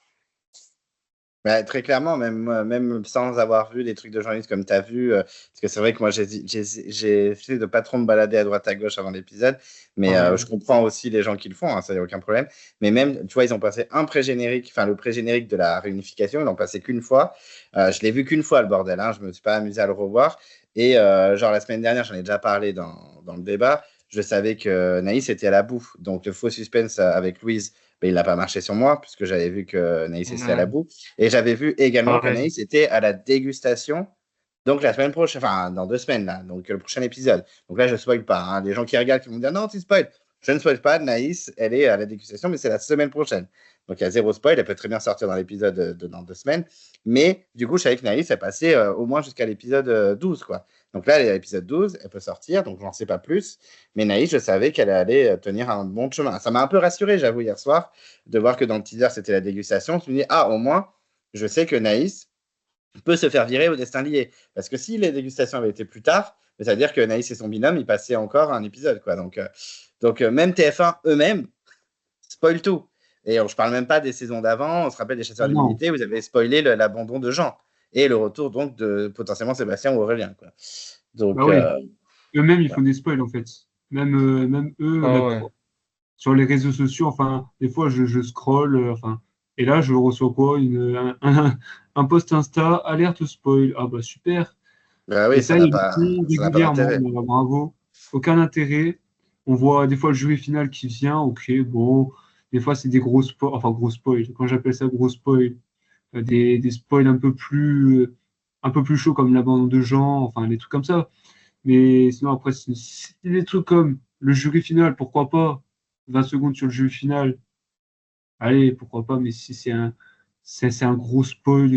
Bah, très clairement, même sans avoir vu des trucs de journalistes comme tu as vu, parce que c'est vrai que moi, j'ai essayé de pas trop me balader à droite à gauche avant l'épisode, mais Ouais. je comprends aussi les gens qui le font, hein, ça, y a aucun problème. Mais même, tu vois, ils ont passé un pré-générique, enfin le pré-générique de la réunification, ils l'ont passé qu'une fois. Je l'ai vu qu'une fois, le bordel, hein, je me suis pas amusé à le revoir. Et genre, la semaine dernière, j'en ai déjà parlé dans le débat, je savais que Naïs était à la bouffe, donc le faux suspense avec Louise, ben, il n'a pas marché sur moi, puisque j'avais vu que Naïs était à la Ouais, bouffe. Et j'avais vu également pareil. qu'Anaïs était à la dégustation, donc la semaine prochaine, enfin dans 2 semaines, là, donc le prochain épisode. Donc là, je ne spoil pas. Hein. Les gens qui regardent, qui vont me dire non, tu spoil. Je ne spoil pas, Naïs, elle est à la dégustation, mais c'est la semaine prochaine. Donc il y a zéro spoil, elle peut très bien sortir dans l'épisode dans 2 semaines. Mais du coup, je savais que Naïs, elle passait au moins jusqu'à l'épisode 12, quoi. Donc là, elle est à l'épisode 12, elle peut sortir, donc j'en sais pas plus. Mais Naïs, je savais qu'elle allait tenir un bon chemin. Ça m'a un peu rassuré, j'avoue, hier soir, de voir que dans le teaser, c'était la dégustation. Je me dis, ah, au moins, je sais que Naïs peut se faire virer au destin lié. Parce que si les dégustations avaient été plus tard, ça veut dire que Naïs et son binôme, ils passaient encore un épisode. Quoi. Donc même TF1 eux-mêmes spoilent tout. Et je ne parle même pas des saisons d'avant. On se rappelle des chasseurs non. d'immunité, vous avez spoilé l'abandon de Jean. Et le retour donc de potentiellement Sébastien ou Aurélien. Quoi. Bah Donc, oui, eux-mêmes, ils voilà. font des spoils en fait. Même eux, Ah ouais. sur les réseaux sociaux, enfin, des fois, je scroll, enfin, et là, je reçois quoi? Un post Insta, alerte spoil. Ah bah super. Bah Et oui, ça, ils le font ça n'a pas régulièrement. d'intérêt. Bah, bravo. Aucun intérêt. On voit des fois le jury final qui vient. Ok, bon. Des fois, c'est des gros spoils. Enfin, gros spoils. Quand j'appelle ça gros spoils, des spoils un peu plus chauds comme l'abandon de Jean. Enfin, des trucs comme ça. Mais sinon, après, c'est des trucs comme le jury final, pourquoi pas? 20 secondes sur le jury final. Allez, pourquoi pas? Mais si c'est un gros spoil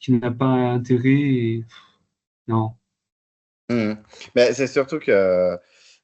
qui n'a pas intérêt. Et... Non. Mais c'est surtout que,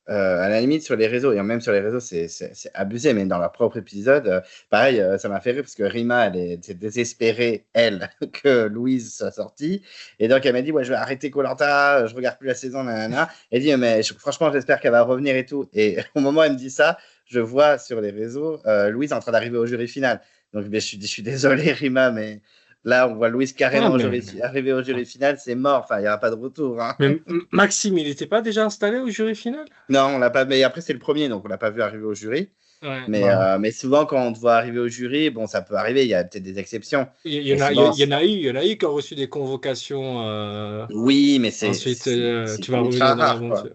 à la limite, sur les réseaux, et même sur les réseaux, c'est abusé, mais dans leur propre épisode, pareil, ça m'a fait rire parce que Rima, elle était désespérée, elle, que Louise soit sortie. Et donc, elle m'a dit, ouais, je vais arrêter Koh Lanta, je regarde plus la saison, nanana. Elle dit, mais franchement, j'espère qu'elle va revenir et tout. Et au moment où elle me dit ça, je vois sur les réseaux Louise en train d'arriver au jury final. Donc, je suis désolé, Rima, mais là, on voit Louise carrément arriver au jury final, c'est mort. Enfin, il n'y aura pas de retour. Hein. Mais Maxime, il n'était pas déjà installé au jury final? Non, on l'a pas. Mais après, c'est le premier, donc on l'a pas vu arriver au jury. Ouais. Mais souvent, quand on te voit arriver au jury, bon, ça peut arriver. Il y a peut-être des exceptions. Il y en a eu qui ont reçu des convocations. Oui, mais c'est ensuite, c'est tu vas revenir ultra dans rare. l'aventure.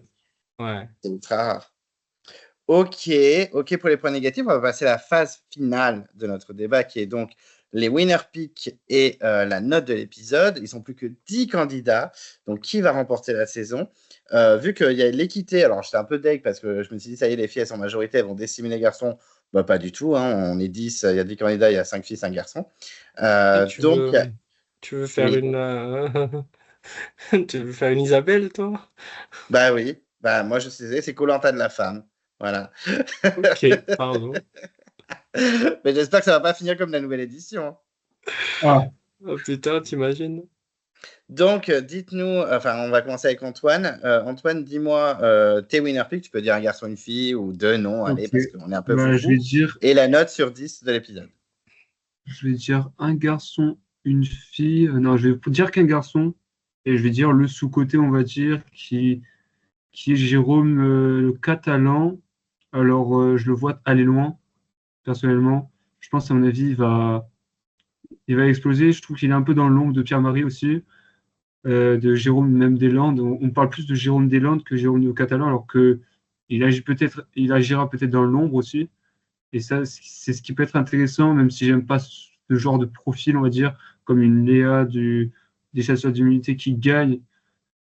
Ouais. C'est ultra rare. Ok pour les points négatifs. On va passer à la phase finale de notre débat, qui est donc les winner picks et la note de l'épisode. Ils sont plus que 10 candidats. Donc, qui va remporter la saison? Vu qu'il y a l'équité, alors j'étais un peu deg parce que je me suis dit, ça y est, les filles, elles sont en majorité, elles vont décimer les garçons. Bah, pas du tout. Hein. On est 10, il y a 10 candidats, il y a 5 filles, 5 garçons. Tu veux faire tu veux faire une Isabelle, toi? Bah oui. Bah, moi, je sais, c'est Koh Lanta de la femme. Voilà. Ok, pardon. Mais j'espère que ça va pas finir comme la nouvelle édition. Ah. Oh putain, t'imagines? Donc, dites-nous, enfin, on va commencer avec Antoine. Antoine, dis-moi tes winner picks. Tu peux dire un garçon, une fille ou deux noms, allez, parce qu'on est un peu je vais fou. dire... Et la note sur 10 de l'épisode. Je vais dire un garçon, une fille. Non, je vais dire qu'un garçon. Et je vais dire le sous-côté, on va dire, qui est Jérôme le Catalan. Alors, je le vois aller loin, personnellement. Je pense, à mon avis, il va exploser. Je trouve qu'il est un peu dans l'ombre de Pierre-Marie aussi, de Jérôme même Deslandes. On parle plus de Jérôme Deslandes que Jérôme le Catalan, alors que il agira peut-être dans l'ombre aussi. Et ça, c'est ce qui peut être intéressant, même si j'aime pas ce genre de profil, on va dire, comme une Léa des chasseurs d'immunité qui gagne,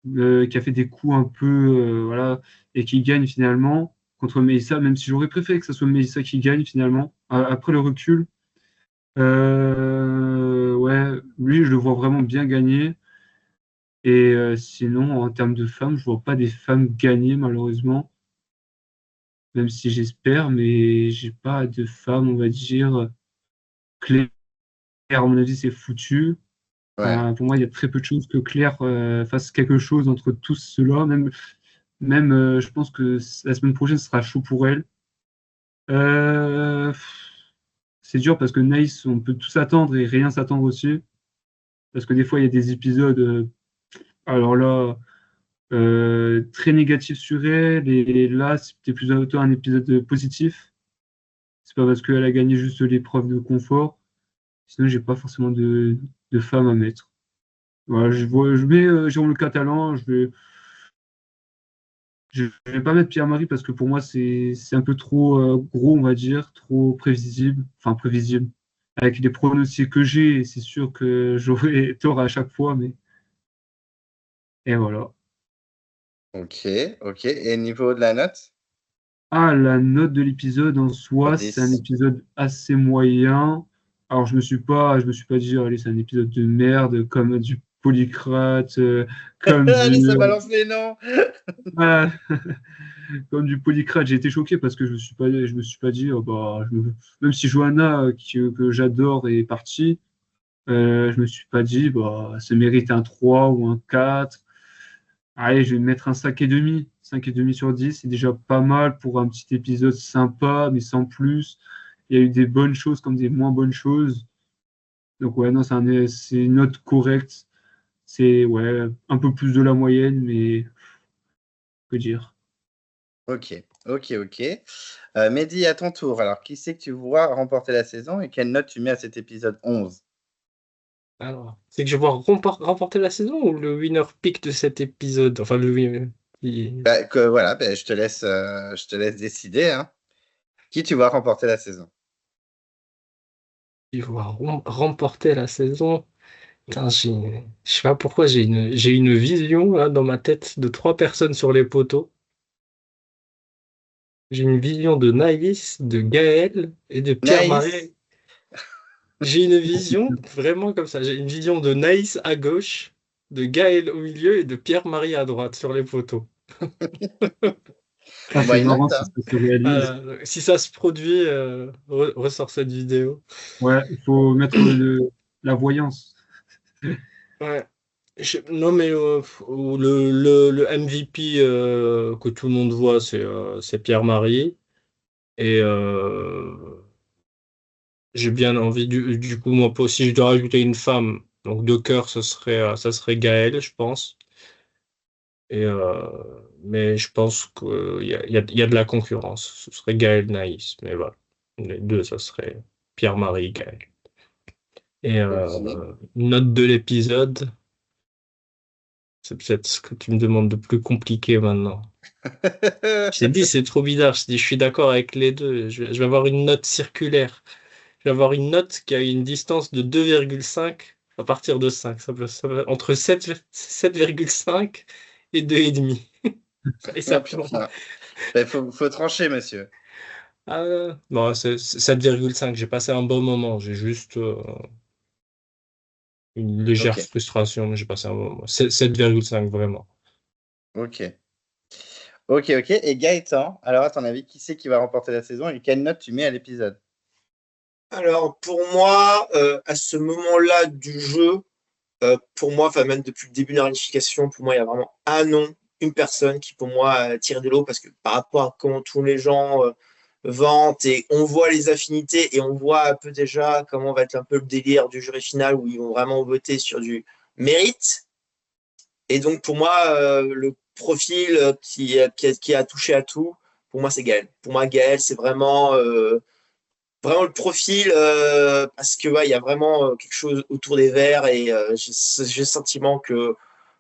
qui a fait des coups un peu, voilà, et qui gagne finalement contre Mélissa, même si j'aurais préféré que ce soit Mélissa qui gagne finalement, après le recul. Ouais, lui, je le vois vraiment bien gagner. Et sinon, en termes de femmes, je vois pas des femmes gagner, malheureusement, même si j'espère, mais j'ai pas de femmes, on va dire, Claire, à mon avis, c'est foutu. Ouais. Pour moi, il y a très peu de chances que Claire fasse quelque chose entre tous ceux-là. Même je pense que la semaine prochaine sera chaud pour elle. C'est dur parce que Nice, on peut tout s'attendre et rien s'attendre aussi. Parce que des fois, il y a des épisodes, alors là, très négatifs sur elle. Et là, c'était plus un épisode positif. C'est pas parce qu'elle a gagné juste l'épreuve de confort. Sinon, j'ai pas forcément de femmes à mettre. Voilà, je mets Jérôme le Catalan. Je vais pas mettre Pierre-Marie parce que pour moi, c'est un peu trop gros, on va dire, trop prévisible. Enfin, prévisible. Avec les pronostics que j'ai, c'est sûr que j'aurai tort à chaque fois, mais. Et voilà. Ok. Et niveau de la note? Ah, la note de l'épisode en soi, Sur 10. c'est un épisode assez moyen. Alors, je me suis pas dit, allez, c'est un épisode de merde, comme du Polycrate, comme Allez, du. ça balance les noms. Ah, comme du Polycrate, j'ai été choqué parce que je me suis pas dit, oh, bah, même si Johanna, que j'adore, est partie, je me suis pas dit, bah, ça mérite un 3 ou un 4. Allez, je vais mettre un 5,5. 5,5 sur 10, c'est déjà pas mal pour un petit épisode sympa, mais sans plus. Il y a eu des bonnes choses comme des moins bonnes choses. Donc, ouais, non, c'est une note correcte. C'est, ouais, un peu plus de la moyenne, mais que dire. Ok. Mehdi, à ton tour. Alors, qui c'est que tu vois remporter la saison et quelle note tu mets à cet épisode 11? Alors, c'est que je vois remporter la saison ou le winner pick de cet épisode? Enfin, le winner. Voilà, je te laisse décider. Hein. Qui tu vois remporter la saison? Il va remporter la saison. Putain, je sais pas pourquoi j'ai une vision là, dans ma tête de 3 personnes sur les poteaux. J'ai une vision de Naïs, de Gaël et de Naïs. Pierre-Marie. J'ai une vision vraiment comme ça. J'ai une vision de Naïs à gauche, de Gaël au milieu et de Pierre-Marie à droite sur les photos. Ah, c'est Why not, marrant si hein. ça se réalise. Si ça se produit, ressort cette vidéo. Ouais, il faut mettre la voyance. Ouais. Non, mais le MVP que tout le monde voit, c'est Pierre-Marie. Et j'ai bien envie, du coup, moi, si je dois rajouter une femme, donc de cœur, ça serait Gaëlle, je pense. Et, mais je pense qu'il y a de la concurrence. Ce serait Gaël Naïs. Mais voilà. Les deux, ça serait Pierre-Marie, Gaël. Et Ok. note de l'épisode, c'est peut-être ce que tu me demandes de plus compliqué maintenant. Je t'ai dit, c'est trop bizarre. Je dis, je suis d'accord avec les deux. Je vais avoir une note circulaire. Je vais avoir une note qui a une distance de 2,5 à partir de 5. Entre 7,5 et 2,5. Et Oh ça plombe. putain. Il faut trancher, monsieur. Bon, c'est 7,5. J'ai passé un bon moment. J'ai juste une légère Ok, frustration, mais j'ai passé un bon moment. 7,5, vraiment. ok. Ok, ok. Et Gaëtan, alors à ton avis, qui c'est qui va remporter la saison et quelle note tu mets à l'épisode? Alors, pour moi, à ce moment-là du jeu, pour moi, enfin, même depuis le début de la réunification, pour moi, il y a vraiment un nom, une personne qui, pour moi, tire de l'eau parce que par rapport à comment tous les gens vantent et on voit les affinités et on voit un peu déjà comment va être un peu le délire du jury final où ils vont vraiment voter sur du mérite. Et donc, pour moi, le profil qui a touché à tout, pour moi, c'est Gaël. Pour moi, Gaël, c'est vraiment le profil parce que ouais, il y a vraiment quelque chose autour des Verts et j'ai le sentiment que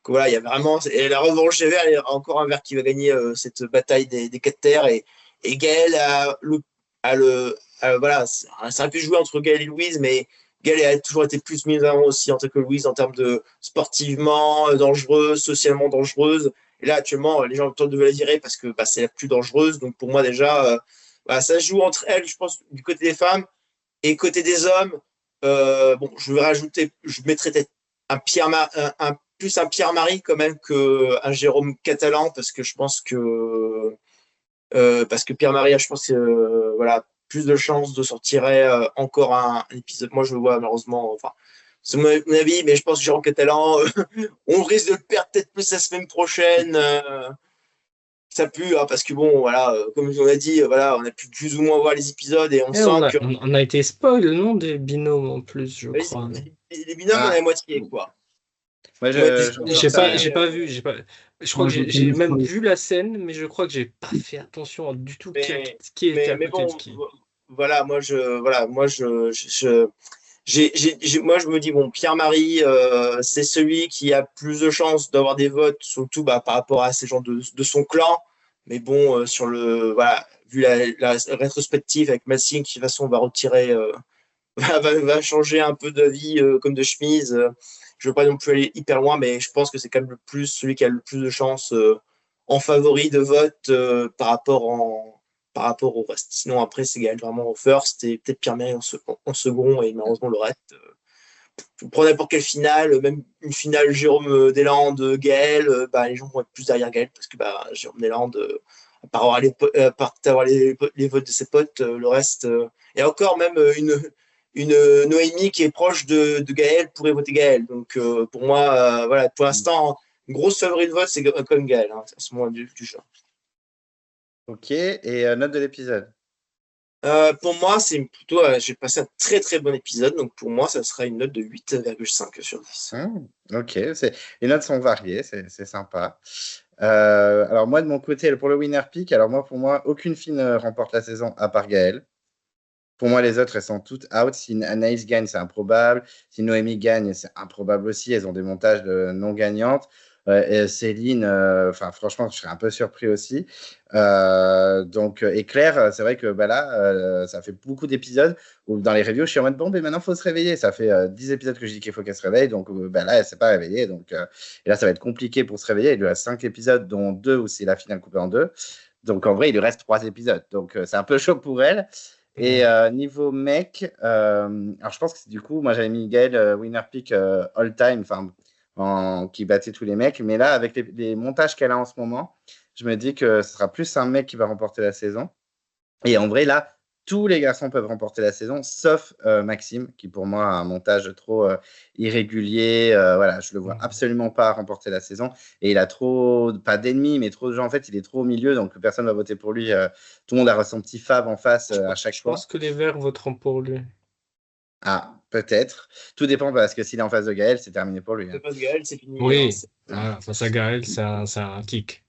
voilà, il y a vraiment et la revanche des Verts, il y a encore un Vert qui va gagner cette bataille des 4 terres et Gaël voilà, ça a pu jouer entre Gaël et Louise, mais Gaël a toujours été plus mise en avant aussi en tant que Louise en termes de sportivement dangereuse, socialement dangereuse. Et là actuellement, les gens tentent de la virer parce que bah, c'est la plus dangereuse. Donc pour moi déjà bah, ça joue entre elles, je pense, du côté des femmes. Et côté des hommes, bon, je vais rajouter, je mettrais peut-être plus un Pierre-Marie quand même qu'un Jérôme Catalan, parce que Pierre-Marie, je pense que voilà, plus de chances de sortir encore un épisode. Moi, je le vois malheureusement, enfin, c'est mon avis, mais je pense que Jérôme Catalan, on risque de le perdre peut-être plus la semaine prochaine. Ça pue, hein, parce que bon, voilà, comme on a dit, voilà, on a pu plus ou moins voir les épisodes et on Et on sent a, que on a été spoil, non, des binômes en plus, je crois. les binômes, on est Ah, à moitié, quoi. moi On va être je spoilers, trouve ça. J'ai pas vu, je crois Moi, que je j'ai connais même pas. vu la scène, mais je crois que j'ai pas fait attention du tout qui était à mais côté de bon, qui. voilà, moi, je me dis, bon, Pierre-Marie, c'est celui qui a plus de chances d'avoir des votes, surtout bah, par rapport à ces gens de son clan. Mais bon, voilà, vu la rétrospective avec Massing, qui de toute façon va retirer, va changer un peu d'avis comme de chemise. Je ne veux pas non plus aller hyper loin, mais je pense que c'est quand même celui qui a le plus de chances en favori de vote par rapport au reste. Sinon, après, c'est Gaël vraiment au first et peut-être Pierre-Marie en second et malheureusement le reste. Vous prenez n'importe quelle finale, même une finale Jérôme Deslandes, Gaël, bah, les gens vont être plus derrière Gaël parce que bah, Jérôme Deslandes, à part avoir les votes de ses potes, le reste. Et encore même une Noémie qui est proche de Gaël pourrait voter Gaël. Donc pour moi, voilà, pour l'instant, une grosse favorite de vote, c'est quand même Gaël hein, à ce moment du jeu. Ok, et note de l'épisode. Pour moi, c'est plutôt, j'ai passé un très très bon épisode, donc pour moi, ça sera une note de 8,5 sur 10. Ok, les notes sont variées, c'est sympa. Alors moi, de mon côté, pour le winner pick, alors moi, pour moi, aucune fille ne remporte la saison à part Gaëlle. Pour moi, les autres, elles sont toutes out. Si Anaïs gagne, c'est improbable. Si Noémie gagne, c'est improbable aussi. Elles ont des montages de non gagnantes. Et Céline, franchement, je serais un peu surpris aussi. Et Claire, c'est vrai que bah, là, ça fait beaucoup d'épisodes où dans les reviews, je suis en mode bon, mais maintenant, il faut se réveiller. Ça fait 10 épisodes que je dis qu'il faut qu'elle se réveille. Donc bah, là, elle ne s'est pas réveillée. Et là, ça va être compliqué pour se réveiller. Il lui reste 5 épisodes, dont 2 où c'est la finale coupée en 2. Donc en vrai, il lui reste 3 épisodes. Donc c'est un peu chaud pour elle. Et niveau mec, alors je pense que du coup, moi j'avais mis Gaël winner pick all time, qui battait tous les mecs. Mais là, avec les montages qu'elle a en ce moment, je me dis que ce sera plus un mec qui va remporter la saison. Et en vrai, là, tous les garçons peuvent remporter la saison, sauf Maxime, qui pour moi a un montage trop irrégulier. Voilà, je le vois absolument pas remporter la saison. Et il a trop, pas d'ennemis, mais trop de gens. En fait, il est trop au milieu, donc personne va voter pour lui. Tout le monde a son petit fave en face à chaque Je fois. pense que les Verts voteront pour lui. Ah, peut-être. Tout dépend parce que s'il est en face de Gaël, c'est terminé pour lui. C'est pas Gaël, c'est fini. Oui, hein. voilà, face à Gaël, c'est un kick.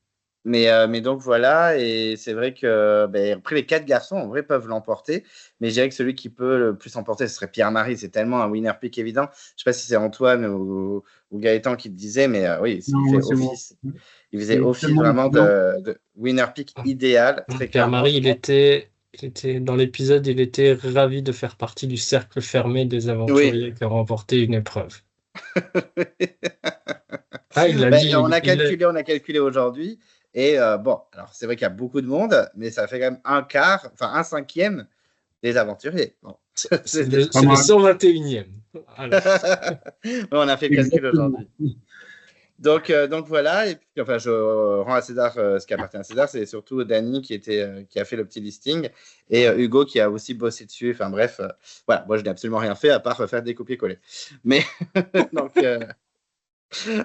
Mais donc voilà, et c'est vrai que après les 4 garçons en vrai peuvent l'emporter, mais je dirais que celui qui peut le plus emporter ce serait Pierre-Marie, c'est tellement un winner pick évident. Je sais pas si c'est Antoine ou Gaëtan qui te disait, mais oui, Non, il fait c'est moi. office. Il faisait C'est office tellement vraiment évident. de winner pick idéal, très clairement. Pierre-Marie, il était dans l'épisode, il était ravi de faire partie du cercle fermé des aventuriers qui ont remporté une épreuve. Ah, il l'a dit. On a calculé aujourd'hui. Et bon, alors c'est vrai qu'il y a beaucoup de monde, mais ça fait quand même un quart, enfin un cinquième des aventuriers. Bon. C'est le 121e. Alors, On a fait le calcul Exactement. aujourd'hui. Donc voilà, et puis enfin je rends à César ce qui appartient à César, c'est surtout Dany qui a fait le petit listing et Hugo qui a aussi bossé dessus. Enfin bref, voilà, moi je n'ai absolument rien fait à part faire des copier-coller. Mais donc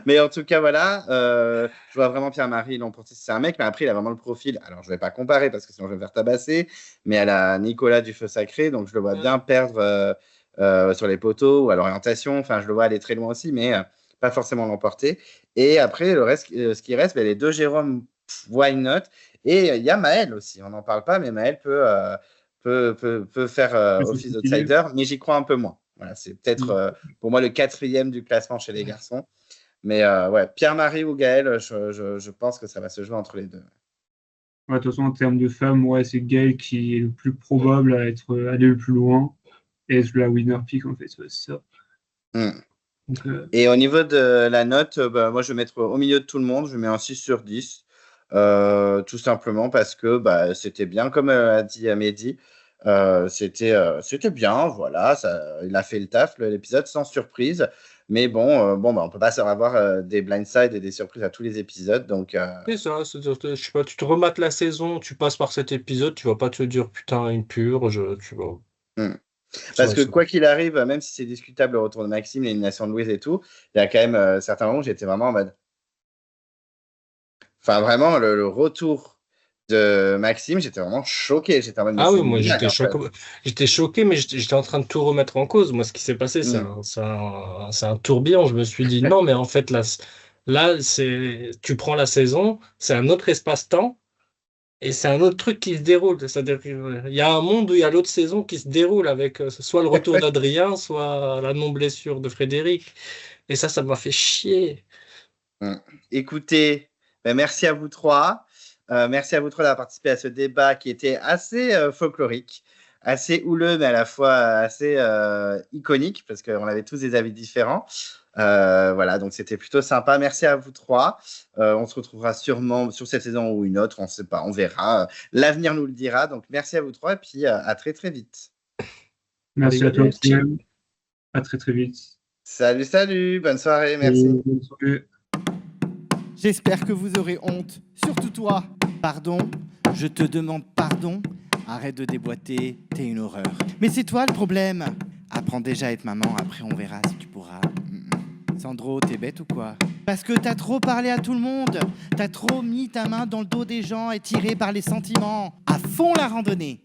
mais en tout cas voilà, je vois vraiment Pierre-Marie l'emporter si c'est un mec, mais après il a vraiment le profil. Alors je vais pas comparer parce que sinon je vais me faire tabasser, mais elle a Nicolas du Feu Sacré, donc je le vois bien perdre sur les poteaux ou à l'orientation. Enfin je le vois aller très loin aussi, mais pas forcément l'emporter. Et après, le reste, ce qui reste, les 2 Jérôme, why not? Et il y a Maël aussi, on n'en parle pas, mais Maël peut faire office d'outsider, mais j'y crois un peu moins. Voilà, c'est peut-être pour moi le 4e du classement chez les garçons. Mais ouais, Pierre-Marie ou Gaël, je pense que ça va se jouer entre les deux. Ouais, de toute façon, en termes de femmes, ouais, c'est Gaël qui est le plus probable à aller le plus loin et être la winner pick, en fait, c'est ça. Donc, Et au niveau de la note, moi je vais mettre au milieu de tout le monde, je mets un 6 sur 10, tout simplement parce que c'était bien, comme a dit Mehdi, c'était bien, voilà, il a fait le taf, l'épisode, sans surprise. Mais bon, on peut pas avoir des blindsides et des surprises à tous les épisodes, donc c'est ça, je sais pas, tu te remates la saison, tu passes par cet épisode, tu vas pas te dire putain, une purge, tu vois. Parce que quoi qu'il arrive, même si c'est discutable le retour de Maxime, l'élimination de Louise et tout, il y a quand même certains moments où j'étais vraiment en mode. Enfin, vraiment, le retour de Maxime, j'étais vraiment choqué. J'étais en mode, mais Ah c'est oui, une moi blague, j'étais en fait. choqué. J'étais choqué, mais j'étais en train de tout remettre en cause. Moi, ce qui s'est passé, c'est un tourbillon. Je me suis dit non, mais en fait, là tu prends la saison, c'est un autre espace-temps et c'est un autre truc qui se déroule. C'est-à-dire qu'il y a un monde où il y a l'autre saison qui se déroule avec soit le retour d'Adrien, soit la non-blessure de Frédéric. Et ça m'a fait chier. Écoutez, merci à vous trois. Merci à vous trois d'avoir participé à ce débat qui était assez folklorique, assez houleux, mais à la fois assez iconique, parce qu'on avait tous des avis différents. Voilà, donc c'était plutôt sympa. Merci à vous trois. On se retrouvera sûrement sur cette saison ou une autre, on ne sait pas, on verra. L'avenir nous le dira. Donc merci à vous trois et puis à très très vite. merci à toi aussi. À très très vite. Salut, bonne soirée, merci. Bonne soirée. J'espère que vous aurez honte. Surtout toi. Pardon, je te demande pardon. Arrête de déboîter, t'es une horreur. Mais c'est toi le problème. Apprends déjà à être maman, après on verra si tu pourras. Sandro, t'es bête ou quoi? Parce que t'as trop parlé à tout le monde. T'as trop mis ta main dans le dos des gens et tiré par les sentiments. À fond la randonnée.